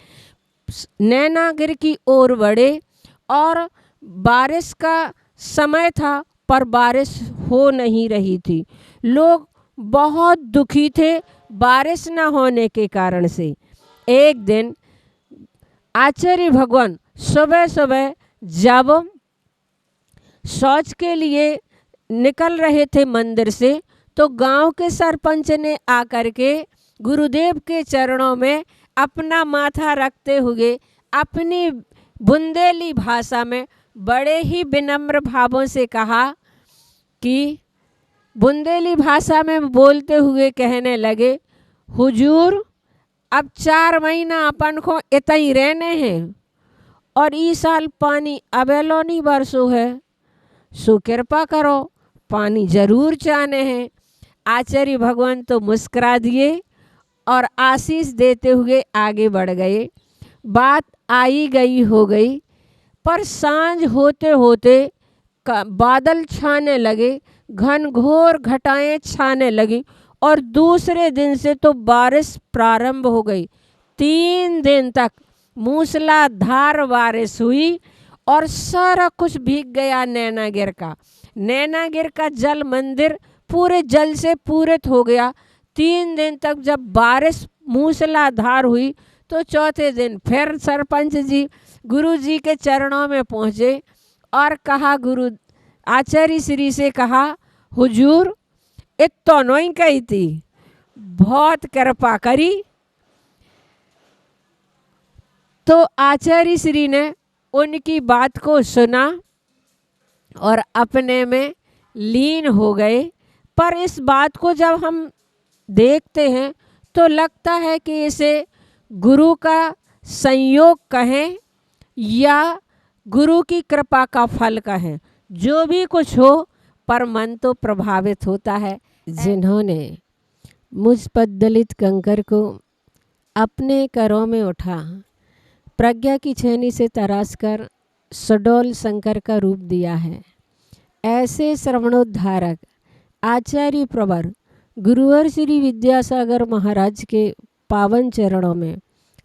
नैनागिर की ओर बढ़े और बारिश का समय था पर बारिश हो नहीं रही थी। लोग बहुत दुखी थे बारिश न होने के कारण से। एक दिन आचार्य भगवान सुबह सुबह जब शौच के लिए निकल रहे थे मंदिर से तो गांव के सरपंच ने आकर के गुरुदेव के चरणों में अपना माथा रखते हुए अपनी बुंदेली भाषा में बड़े ही विनम्र भावों से कहा कि बुंदेली भाषा में बोलते हुए कहने लगे, हुजूर अब 4 महीना अपन को इतना ही रहने हैं और इस साल पानी अबेलो नहीं बरसो है, सो कृपा करो पानी जरूर चाहने हैं। आचार्य भगवान तो मुस्कुरा दिए और आशीष देते हुए आगे बढ़ गए। बात आई गई हो गई, पर सांझ होते होते बादल छाने लगे, घनघोर घटाएं छाने लगी और दूसरे दिन से तो बारिश प्रारंभ हो गई। 3 दिन तक मूसलाधार बारिश हुई और सारा कुछ भीग गया नैनागिर का। नैनागिर का जल मंदिर पूरे जल से पूरित हो गया। 3 दिन तक जब बारिश मूसलाधार हुई तो चौथे दिन फिर सरपंच जी गुरु जी के चरणों में पहुँचे और कहा, गुरु आचार्य श्री से कहा, हुजूर इतो नहीं कही थी, बहुत कृपा करी। तो आचार्य श्री ने उनकी बात को सुना और अपने में लीन हो गए। पर इस बात को जब हम देखते हैं तो लगता है कि इसे गुरु का संयोग कहें या गुरु की कृपा का फल कहें, जो भी कुछ हो, पर मन तो प्रभावित होता है। जिन्होंने मुझ पर दलित कंकर को अपने करों में उठा प्रज्ञा की छेनी से तराश कर सडोल शंकर का रूप दिया है, ऐसे श्रवणोद्धारक आचार्य प्रवर गुरुवर श्री विद्यासागर महाराज के पावन चरणों में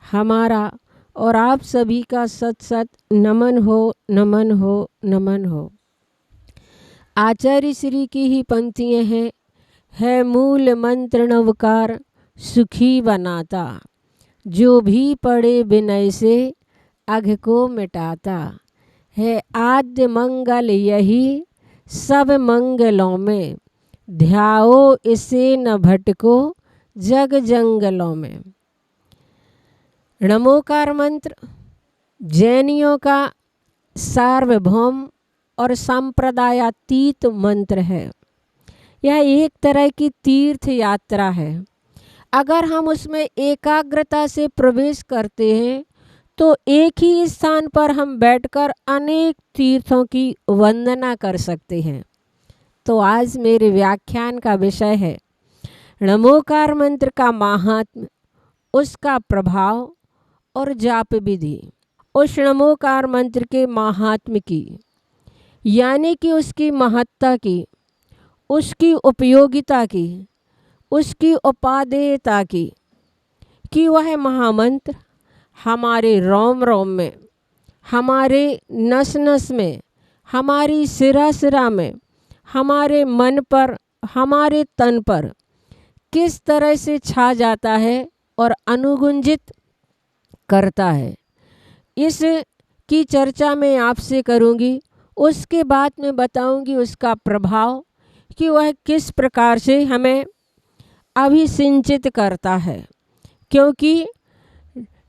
हमारा और आप सभी का सत सत नमन हो, नमन हो, नमन हो। आचार्य श्री की ही पंक्तियाँ हैं, है मूल मंत्र नवकार सुखी बनाता, जो भी पढ़े विनय से अघ को मिटाता, है आद्य मंगल यही सब मंगलों में, ध्याओ इसे न भटको जग जंगलों में। नमोकार मंत्र जैनियों का सार्वभौम और सांप्रदायातीत मंत्र है। यह एक तरह की तीर्थ यात्रा है। अगर हम उसमें एकाग्रता से प्रवेश करते हैं तो एक ही स्थान पर हम बैठकर अनेक तीर्थों की वंदना कर सकते हैं। तो आज मेरे व्याख्यान का विषय है नमोकार मंत्र का महात्म्य, उसका प्रभाव और जाप विधि। उस नमोकार मंत्र के महात्म्य की, यानी कि उसकी महत्ता की, उसकी उपयोगिता की, उसकी उपादेयता की, कि वह महामंत्र हमारे रोम रोम में, हमारे नस नस में, हमारी सिरा सिरा में, हमारे मन पर, हमारे तन पर किस तरह से छा जाता है और अनुगुंजित करता है, इस की चर्चा मैं आपसे करूंगी। उसके बाद मैं बताऊंगी उसका प्रभाव, कि वह किस प्रकार से हमें अभिसिंचित करता है। क्योंकि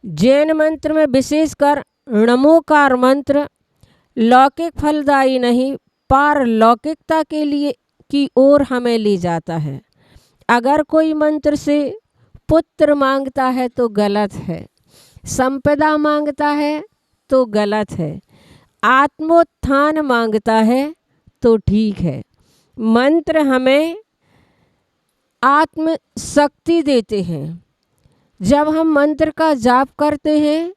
जैन मंत्र में विशेषकर नमोकार मंत्र लौकिक फलदायी नहीं, पारलौकिकता के लिए की ओर हमें ले जाता है। अगर कोई मंत्र से पुत्र मांगता है तो गलत है, संपदा मांगता है तो गलत है, आत्मोत्थान मांगता है तो ठीक है। मंत्र हमें आत्म शक्ति देते हैं। जब हम मंत्र का जाप करते हैं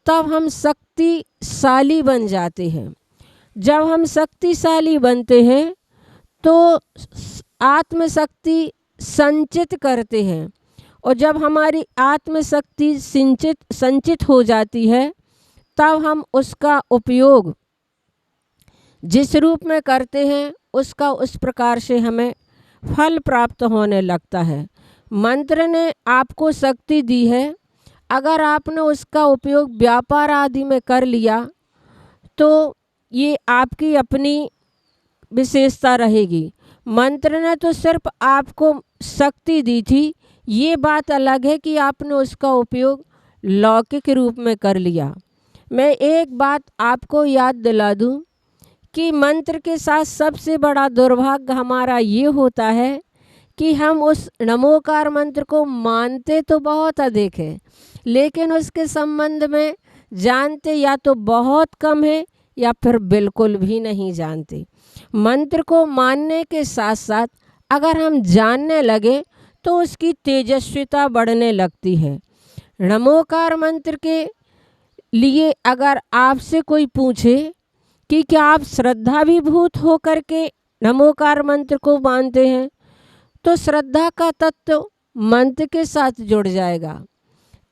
तब हम शक्तिशाली बन जाते हैं। जब हम शक्तिशाली बनते हैं तो आत्मशक्ति संचित करते हैं, और जब हमारी आत्मशक्ति संचित हो जाती है तब हम उसका उपयोग जिस रूप में करते हैं उसका उस प्रकार से हमें फल प्राप्त होने लगता है। मंत्र ने आपको शक्ति दी है, अगर आपने उसका उपयोग व्यापार आदि में कर लिया तो ये आपकी अपनी विशेषता रहेगी। मंत्र ने तो सिर्फ आपको शक्ति दी थी, ये बात अलग है कि आपने उसका उपयोग लौकिक रूप में कर लिया। मैं एक बात आपको याद दिला दूं कि मंत्र के साथ सबसे बड़ा दुर्भाग्य हमारा ये होता है कि हम उस नमोकार मंत्र को मानते तो बहुत अधिक है, लेकिन उसके संबंध में जानते या तो बहुत कम है या फिर बिल्कुल भी नहीं जानते। मंत्र को मानने के साथ साथ अगर हम जानने लगे तो उसकी तेजस्विता बढ़ने लगती है। नमोकार मंत्र के लिए अगर आपसे कोई पूछे कि क्या आप श्रद्धा विभूत होकर के नमोकार मंत्र को मानते हैं, तो श्रद्धा का तत्व मंत्र के साथ जुड़ जाएगा।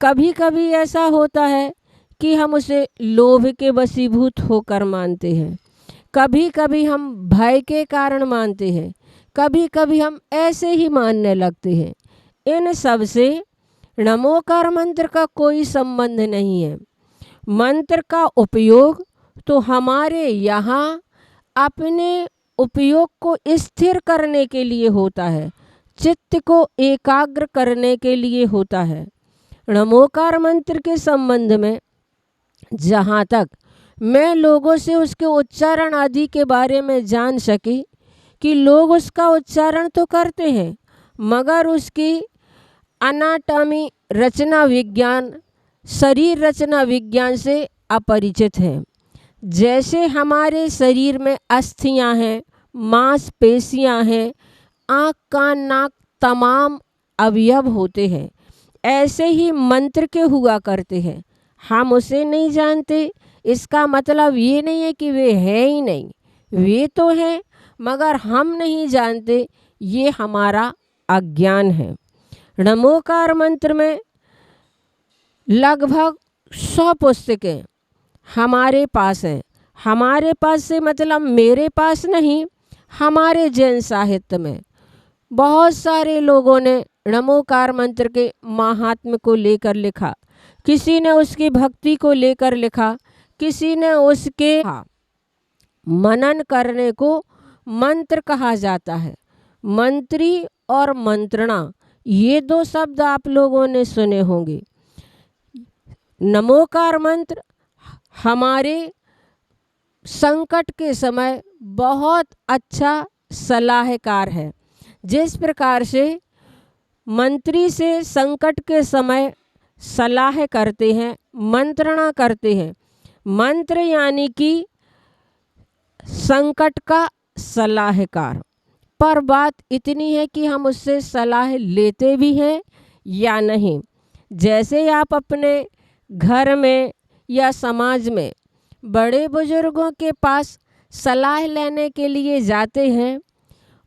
कभी कभी ऐसा होता है कि हम उसे लोभ के वशीभूत होकर मानते हैं, कभी कभी हम भय के कारण मानते हैं, कभी कभी हम ऐसे ही मानने लगते हैं। इन सब से नमोकार मंत्र का कोई संबंध नहीं है। मंत्र का उपयोग तो हमारे यहाँ अपने उपयोग को स्थिर करने के लिए होता है, चित्त को एकाग्र करने के लिए होता है। नमोकार मंत्र के संबंध में जहाँ तक मैं लोगों से उसके उच्चारण आदि के बारे में जान सकी कि लोग उसका उच्चारण तो करते हैं मगर उसकी अनाटॉमी रचना विज्ञान, शरीर रचना विज्ञान से अपरिचित हैं। जैसे हमारे शरीर में अस्थियां हैं, मांसपेशियां हैं, आँख कान नाक तमाम अवयव होते हैं, ऐसे ही मंत्र के हुआ करते हैं। हम उसे नहीं जानते, इसका मतलब ये नहीं है कि वे हैं ही नहीं, वे तो हैं मगर हम नहीं जानते, ये हमारा अज्ञान है। नमोकार मंत्र में लगभग 100 पुस्तकें हमारे पास हैं। हमारे पास से मतलब मेरे पास नहीं, हमारे जैन साहित्य में बहुत सारे लोगों ने नमोकार मंत्र के महात्म्य को लेकर लिखा। किसी ने उसकी भक्ति को लेकर लिखा, किसी ने उसके मनन करने को मंत्र कहा जाता है। मंत्री और मंत्रणा, ये 2 शब्द आप लोगों ने सुने होंगे। नमोकार मंत्र हमारे संकट के समय बहुत अच्छा सलाहकार है। जिस प्रकार से मंत्री से संकट के समय सलाह करते हैं, मंत्रणा करते हैं। मंत्र यानी कि संकट का सलाहकार। पर बात इतनी है कि हम उससे सलाह लेते भी हैं या नहीं। जैसे आप अपने घर में या समाज में बड़े बुजुर्गों के पास सलाह लेने के लिए जाते हैं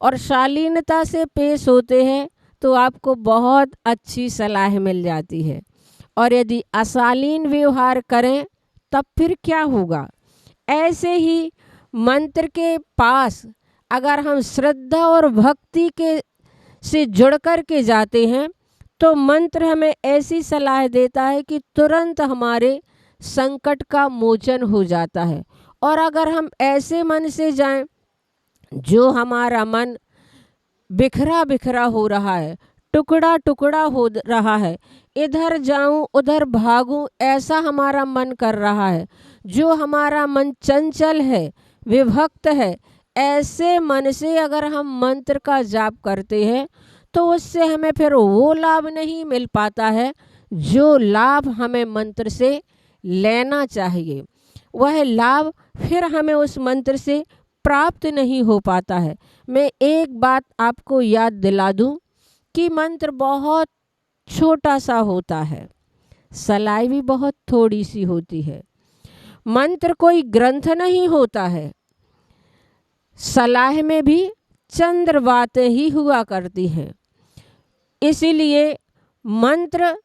और शालीनता से पेश होते हैं तो आपको बहुत अच्छी सलाह मिल जाती है। और यदि अशालीन व्यवहार करें तब फिर क्या होगा। ऐसे ही मंत्र के पास अगर हम श्रद्धा और भक्ति के से जुड़ कर के जाते हैं तो मंत्र हमें ऐसी सलाह देता है कि तुरंत हमारे संकट का मोचन हो जाता है। और अगर हम ऐसे मन से जाएं जो हमारा मन बिखरा बिखरा हो रहा है, टुकड़ा टुकड़ा हो रहा है, इधर जाऊं उधर भागूं ऐसा हमारा मन कर रहा है, जो हमारा मन चंचल है, विभक्त है, ऐसे मन से अगर हम मंत्र का जाप करते हैं तो उससे हमें फिर वो लाभ नहीं मिल पाता है जो लाभ हमें मंत्र से लेना चाहिए। वह लाभ फिर हमें उस मंत्र से प्राप्त नहीं हो पाता है। मैं एक बात आपको याद दिला दूं कि मंत्र बहुत छोटा सा होता है, सलाह भी बहुत थोड़ी सी होती है। मंत्र कोई ग्रंथ नहीं होता है। सलाह में भी चंद बातें ही हुआ करती हैं। इसीलिए मंत्र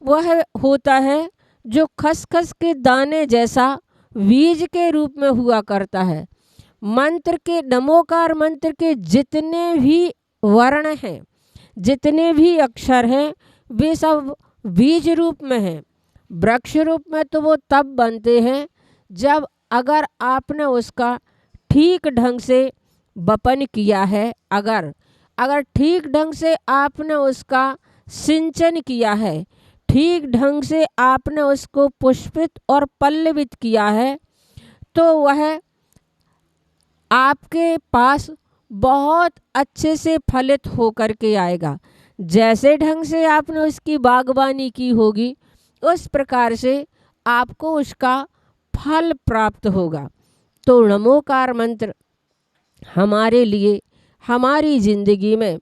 वह होता है जो खसखस के दाने जैसा बीज के रूप में हुआ करता है। मंत्र के नमोकार मंत्र के जितने भी वर्ण हैं, जितने भी अक्षर हैं, वे सब बीज रूप में हैं। वृक्ष रूप में तो वो तब बनते हैं जब अगर आपने उसका ठीक ढंग से वपन किया है, अगर ठीक ढंग से आपने उसका सिंचन किया है, ठीक ढंग से आपने उसको पुष्पित और पल्लवित किया है, तो वह आपके पास बहुत अच्छे से फलित होकर के आएगा। जैसे ढंग से आपने उसकी बागवानी की होगी उस प्रकार से आपको उसका फल प्राप्त होगा। तो नमोकार मंत्र हमारे लिए हमारी जिंदगी में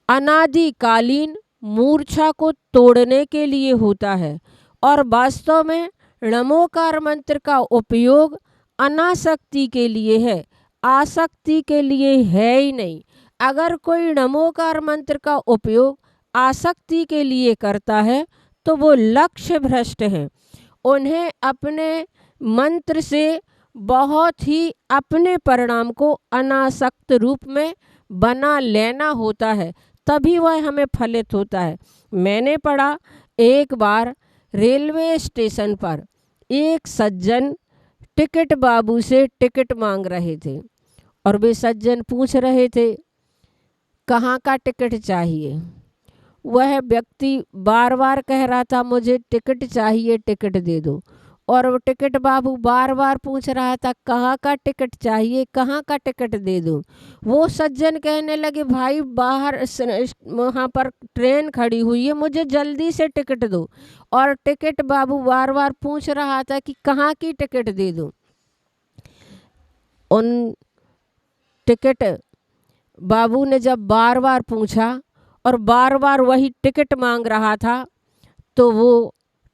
अनादिकालीन मूर्छा को तोड़ने के लिए होता है। और वास्तव में नमोकार मंत्र का उपयोग अनासक्ति के लिए है, आसक्ति के लिए है ही नहीं। अगर कोई नमोकार मंत्र का उपयोग आसक्ति के लिए करता है तो वो लक्ष्य भ्रष्ट हैं। उन्हें अपने मंत्र से बहुत ही अपने परिणाम को अनासक्त रूप में बना लेना होता है, तभी वह हमें फलित होता है। मैंने पढ़ा एक बार रेलवे स्टेशन पर एक सज्जन टिकट बाबू से टिकट मांग रहे थे और वे सज्जन पूछ रहे थे कहाँ का टिकट चाहिए। वह व्यक्ति बार बार कह रहा था मुझे टिकट चाहिए, टिकट दे दो। और वो टिकट बाबू बार बार पूछ रहा था कहाँ का टिकट चाहिए, कहाँ का टिकट दे दूँ। वो सज्जन कहने लगे भाई बाहर वहाँ पर ट्रेन खड़ी हुई है, मुझे जल्दी से टिकट दो। और टिकट बाबू बार बार पूछ रहा था कि कहाँ की टिकट दे दूँ। उन टिकट बाबू ने जब बार बार पूछा और बार बार वही टिकट मांग रहा था तो वो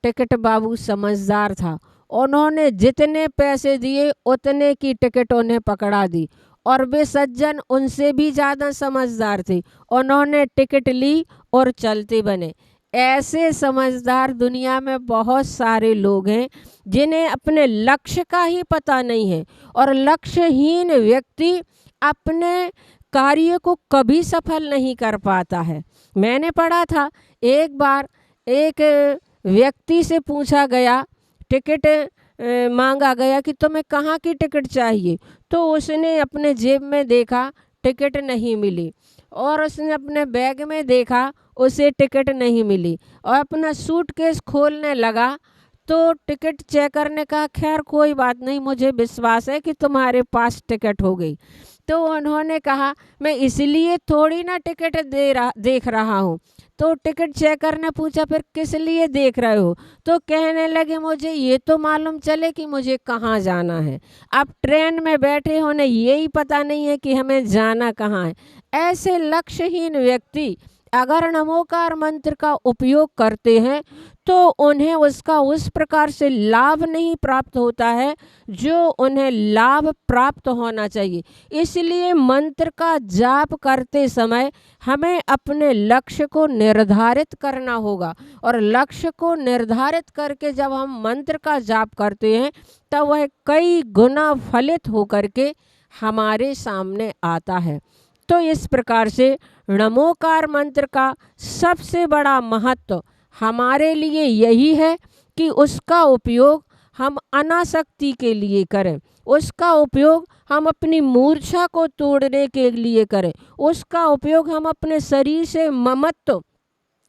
टिकट बाबू समझदार था। उन्होंने जितने पैसे दिए उतने की टिकट उन्हें पकड़ा दी। और वे सज्जन उनसे भी ज़्यादा समझदार थे, उन्होंने टिकट ली और चलते बने। ऐसे समझदार दुनिया में बहुत सारे लोग हैं जिन्हें अपने लक्ष्य का ही पता नहीं है। और लक्ष्यहीन व्यक्ति अपने कार्य को कभी सफल नहीं कर पाता है। मैंने पढ़ा था एक बार एक व्यक्ति से पूछा गया, टिकट मांगा गया कि तुम्हें कहाँ की टिकट चाहिए। तो उसने अपने जेब में देखा, टिकट नहीं मिली। और उसने अपने बैग में देखा, उसे टिकट नहीं मिली। और अपना सूटकेस खोलने लगा तो टिकट चेकर ने कहा खैर कोई बात नहीं, मुझे विश्वास है कि तुम्हारे पास टिकट हो गई। तो उन्होंने कहा मैं इसलिए थोड़ी ना टिकट देख रहा हूँ। तो टिकट चेकर ने पूछा फिर किस लिए देख रहे हो? तो कहने लगे मुझे ये तो मालूम चले कि मुझे कहाँ जाना है। अब ट्रेन में बैठे होने यही पता नहीं है कि हमें जाना कहाँ है। ऐसे लक्ष्यहीन व्यक्ति अगर नमोकार मंत्र का उपयोग करते हैं तो उन्हें उसका उस प्रकार से लाभ नहीं प्राप्त होता है जो उन्हें लाभ प्राप्त होना चाहिए। इसलिए मंत्र का जाप करते समय हमें अपने लक्ष्य को निर्धारित करना होगा, और लक्ष्य को निर्धारित करके जब हम मंत्र का जाप करते हैं तब वह कई गुना फलित होकर के हमारे सामने आता है। तो इस प्रकार से नमोकार मंत्र का सबसे बड़ा महत्व हमारे लिए यही है कि उसका उपयोग हम अनासक्ति के लिए करें, उसका उपयोग हम अपनी मूर्छा को तोड़ने के लिए करें, उसका उपयोग हम अपने शरीर से ममत्व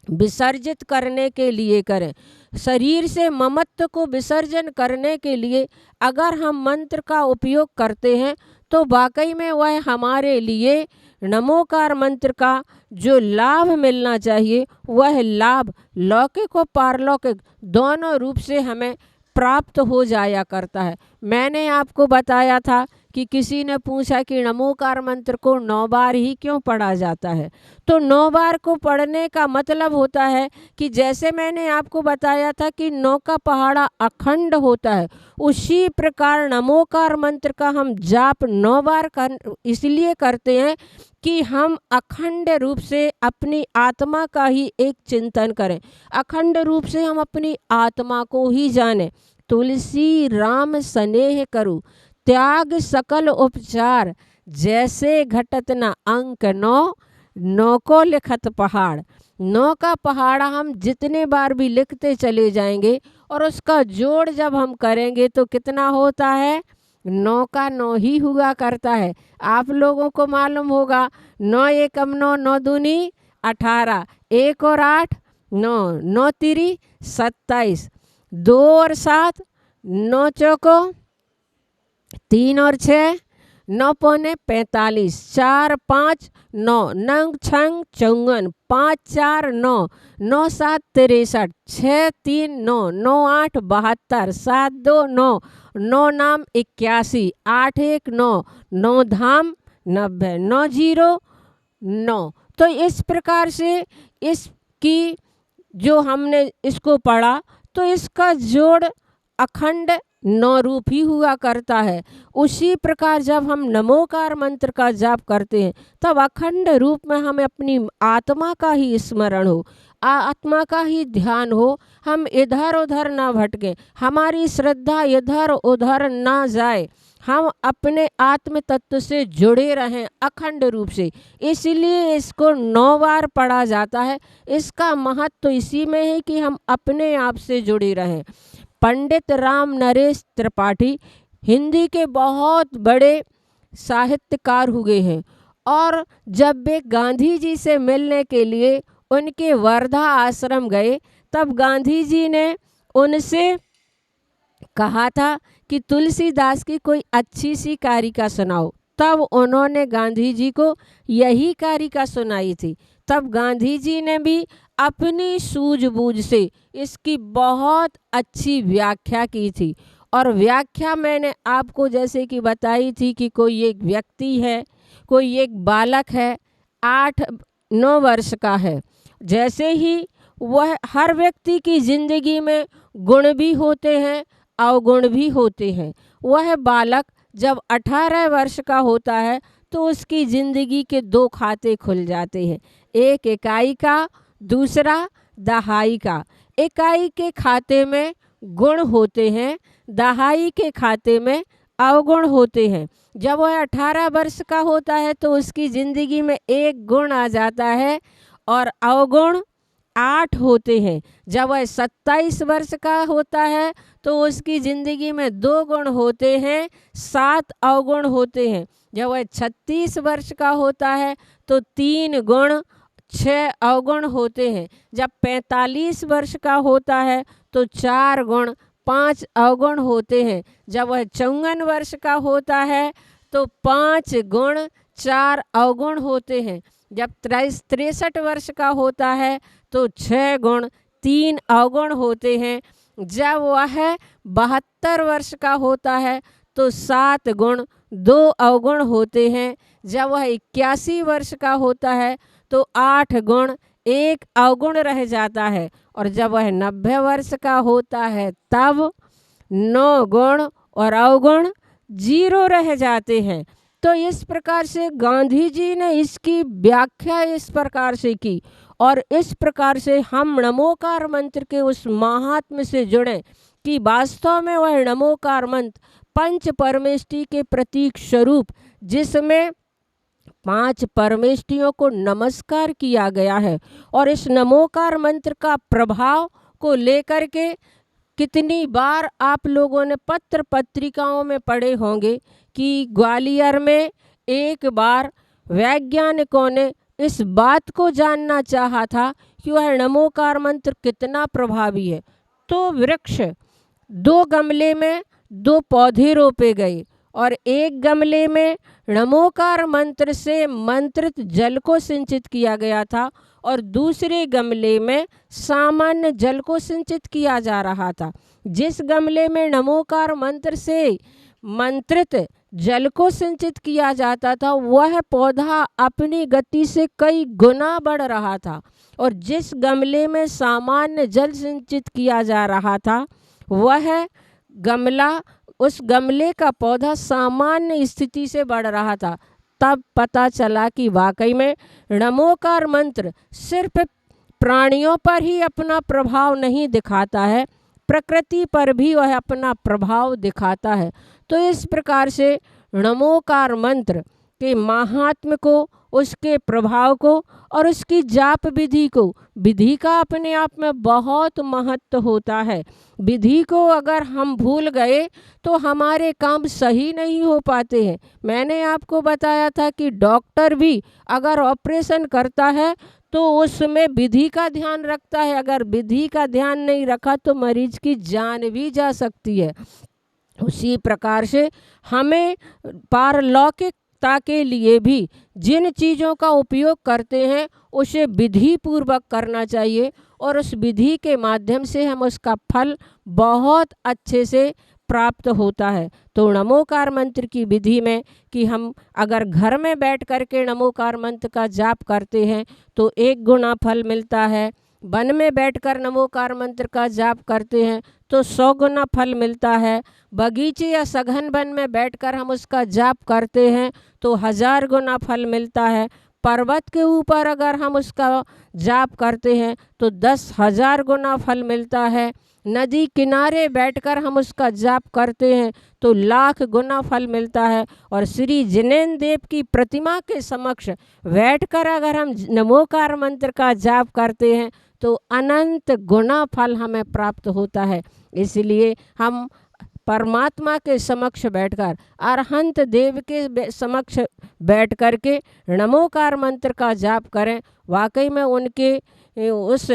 विसर्जित करने के लिए करें। शरीर से ममत्व को विसर्जन करने के लिए अगर हम मंत्र का उपयोग करते हैं तो वाकई में वह हमारे लिए नमोकार मंत्र का जो लाभ मिलना चाहिए वह लाभ लौकिक और पारलौकिक दोनों रूप से हमें प्राप्त हो जाया करता है। मैंने आपको बताया था कि किसी ने पूछा कि नमोकार मंत्र को 9 बार ही क्यों पढ़ा जाता है। तो 9 बार को पढ़ने का मतलब होता है कि जैसे मैंने आपको बताया था कि 9 का पहाड़ा अखंड होता है, उसी प्रकार नमोकार मंत्र का हम जाप 9 बार इसलिए करते हैं कि हम अखंड रूप से अपनी आत्मा का ही एक चिंतन करें, अखंड रूप से हम अपनी आत्मा को ही जानें। तुलसी राम स्नेह करूँ त्याग सकल उपचार, जैसे घटत न अंक 9 9 को लिखत पहाड़। 9 का पहाड़ा हम जितने बार भी लिखते चले जाएंगे और उसका जोड़ जब हम करेंगे तो कितना होता है? 9 का 9 ही हुआ करता है। आप लोगों को मालूम होगा 9 एकम 9, 9 दूनी 18, 1 और 8 9, 9 तिरी 27, 2 और 7 9 चौको 3 और 6 9 पौने 45, 4 5 9 9 छंग 54, 5 4 9 9 7 63, 6 3 9 9 8 72, 7 2 9 9 नाम 81, 8 1 9 9 धाम 90, 9 0 9। तो इस प्रकार से इसकी जो हमने इसको पढ़ा तो इसका जोड़ अखंड 9 रूप ही हुआ करता है। उसी प्रकार जब हम नमोकार मंत्र का जाप करते हैं तब अखंड रूप में हमें अपनी आत्मा का ही स्मरण हो, आत्मा का ही ध्यान हो, हम इधर उधर ना भटके, हमारी श्रद्धा इधर उधर ना जाए, हम अपने आत्म तत्व से जुड़े रहें अखंड रूप से। इसलिए इसको 9 बार पढ़ा जाता है। इसका महत्व तो इसी में है कि हम अपने आप से जुड़े रहें। पंडित राम नरेश त्रिपाठी हिंदी के बहुत बड़े साहित्यकार हुए हैं, और जब वे गांधी जी से मिलने के लिए उनके वर्धा आश्रम गए तब गांधी जी ने उनसे कहा था कि तुलसीदास की कोई अच्छी सी कारिका सुनाओ। तब उन्होंने गांधी जी को यही कारिका सुनाई थी। तब गांधी जी ने भी अपनी सूझबूझ से इसकी बहुत अच्छी व्याख्या की थी। और व्याख्या मैंने आपको जैसे कि बताई थी कि कोई एक व्यक्ति है, कोई एक बालक है, 8-9 वर्ष का है। जैसे ही वह, हर व्यक्ति की जिंदगी में गुण भी होते हैं अवगुण भी होते हैं। वह बालक जब 18 वर्ष का होता है तो उसकी जिंदगी के 2 खाते खुल जाते हैं, एक इकाई का, दूसरा दहाई का। इकाई के खाते में गुण होते हैं, दहाई के खाते में अवगुण होते हैं। जब वह 18 वर्ष का होता है तो उसकी ज़िंदगी में 1 गुण आ जाता है और अवगुण 8 होते हैं। जब वह 27 वर्ष का होता है तो उसकी ज़िंदगी में 2 गुण होते हैं, 7 अवगुण होते हैं। जब वह 36 वर्ष का होता है तो 3 गुण 6 अवगुण होते हैं। जब 45 वर्ष का होता है तो 4 गुण 5 अवगुण होते हैं। जब वह 54 वर्ष का होता है तो 5 गुण 4 अवगुण होते हैं। जब 63 वर्ष का होता है तो 6 गुण 3 अवगुण होते हैं। जब वह 72 वर्ष का होता है तो 7 गुण 2 अवगुण होते हैं। जब वह 81 वर्ष का होता है तो 8 गुण 1 अवगुण रह जाता है। और जब वह 90 वर्ष का होता है तब 9 गुण और अवगुण 0 रह जाते हैं। तो इस प्रकार से गांधी जी ने इसकी व्याख्या इस प्रकार से की और इस प्रकार से हम नमोकार मंत्र के उस महात्म्य से जुड़े कि वास्तव में वह नमोकार मंत्र पंच परमेष्टि के प्रतीक स्वरूप, जिसमें 5 परमेष्टियों को नमस्कार किया गया है। और इस नमोकार मंत्र का प्रभाव को लेकर के कितनी बार आप लोगों ने पत्र पत्रिकाओं में पढ़े होंगे कि ग्वालियर में एक बार वैज्ञानिकों ने इस बात को जानना चाहा था कि वह नमोकार मंत्र कितना प्रभावी है। तो वृक्ष 2 गमले में 2 पौधे रोपे गए और एक गमले में नमोकार मंत्र से मंत्रित जल को सिंचित किया गया था और दूसरे गमले में सामान्य जल को सिंचित किया जा रहा था। जिस गमले में नमोकार मंत्र से मंत्रित जल को सिंचित किया जाता था वह पौधा अपनी गति से कई गुना बढ़ रहा था, और जिस गमले में सामान्य जल सिंचित किया जा रहा था वह गमला, उस गमले का पौधा सामान्य स्थिति से बढ़ रहा था। तब पता चला कि वाकई में नमोकार मंत्र सिर्फ प्राणियों पर ही अपना प्रभाव नहीं दिखाता है, प्रकृति पर भी वह अपना प्रभाव दिखाता है। तो इस प्रकार से नमोकार मंत्र के महात्म्य को, उसके प्रभाव को और उसकी जाप विधि को, विधि का अपने आप में बहुत महत्व होता है। विधि को अगर हम भूल गए तो हमारे काम सही नहीं हो पाते हैं। मैंने आपको बताया था कि डॉक्टर भी अगर ऑपरेशन करता है तो उसमें विधि का ध्यान रखता है। अगर विधि का ध्यान नहीं रखा तो मरीज की जान भी जा सकती है। उसी प्रकार से हमें पारलौकिकता के लिए भी जिन चीज़ों का उपयोग करते हैं उसे विधि पूर्वक करना चाहिए और उस विधि के माध्यम से हम उसका फल बहुत अच्छे से प्राप्त होता है। तो नमोकार मंत्र की विधि में कि हम अगर घर में बैठ कर के नमोकार मंत्र का जाप करते हैं तो 1 गुना फल मिलता है। वन में बैठकर नमोकार मंत्र का जाप करते हैं तो 100 गुना फल मिलता है। बगीचे या सघन वन में बैठकर हम उसका जाप करते हैं तो 1000 गुना फल मिलता है। पर्वत के ऊपर अगर हम उसका जाप करते हैं तो 10,000 गुना फल मिलता है। नदी किनारे बैठकर हम उसका जाप करते हैं तो 1,00,000 गुना फल मिलता है। और श्री जिनेन्द्र देव की प्रतिमा के समक्ष बैठकर अगर हम नमोकार मंत्र का जाप करते हैं तो अनंत गुना फल हमें प्राप्त होता है। इसलिए हम परमात्मा के समक्ष बैठकर, अरहंत देव के समक्ष बैठ कर के नमोकार मंत्र का जाप करें। वाकई में उनके उस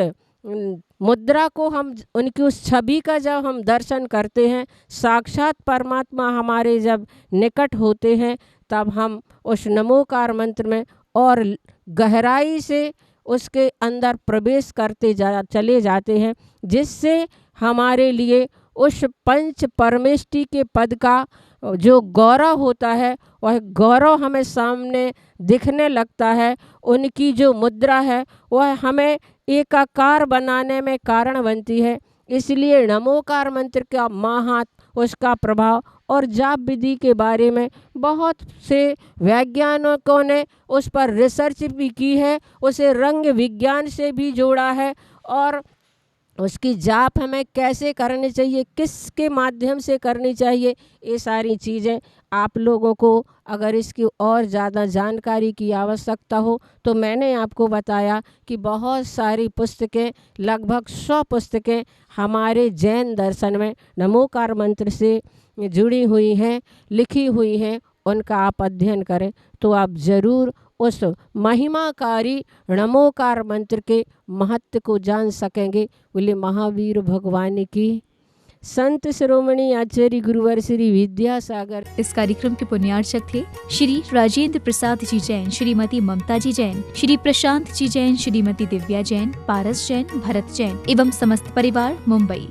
मुद्रा को, हम उनकी उस छवि का जब हम दर्शन करते हैं, साक्षात परमात्मा हमारे जब निकट होते हैं, तब हम उस नमोकार मंत्र में और गहराई से उसके अंदर प्रवेश करते चले जाते हैं, जिससे हमारे लिए उस पंच परमेष्टि के पद का जो गौरव होता है वह गौरव हमें सामने दिखने लगता है। उनकी जो मुद्रा है वह हमें एकाकार बनाने में कारण बनती है। इसलिए नमोकार मंत्र का महात्म, उसका प्रभाव और जाप विधि के बारे में बहुत से वैज्ञानिकों ने उस पर रिसर्च भी की है, उसे रंग विज्ञान से भी जोड़ा है और उसकी जाप हमें कैसे करनी चाहिए, किसके माध्यम से करनी चाहिए, ये सारी चीज़ें आप लोगों को अगर इसकी और ज़्यादा जानकारी की आवश्यकता हो तो मैंने आपको बताया कि बहुत सारी पुस्तकें, लगभग 100 पुस्तकें हमारे जैन दर्शन में नमोकार मंत्र से जुड़ी हुई हैं, लिखी हुई हैं। उनका आप अध्ययन करें तो आप ज़रूर उस महिमाकारी नमोकार मंत्र के महत्व को जान सकेंगे। बोले महावीर भगवान की संत शिरोमणि आचार्य गुरुवर श्री विद्यासागर। इस कार्यक्रम के पुण्यार्चक थे श्री राजेंद्र प्रसाद जी जैन, श्रीमती ममता जी जैन, श्री प्रशांत जी जैन, श्रीमती दिव्या जैन, पारस जैन, भरत जैन एवं समस्त परिवार, मुंबई।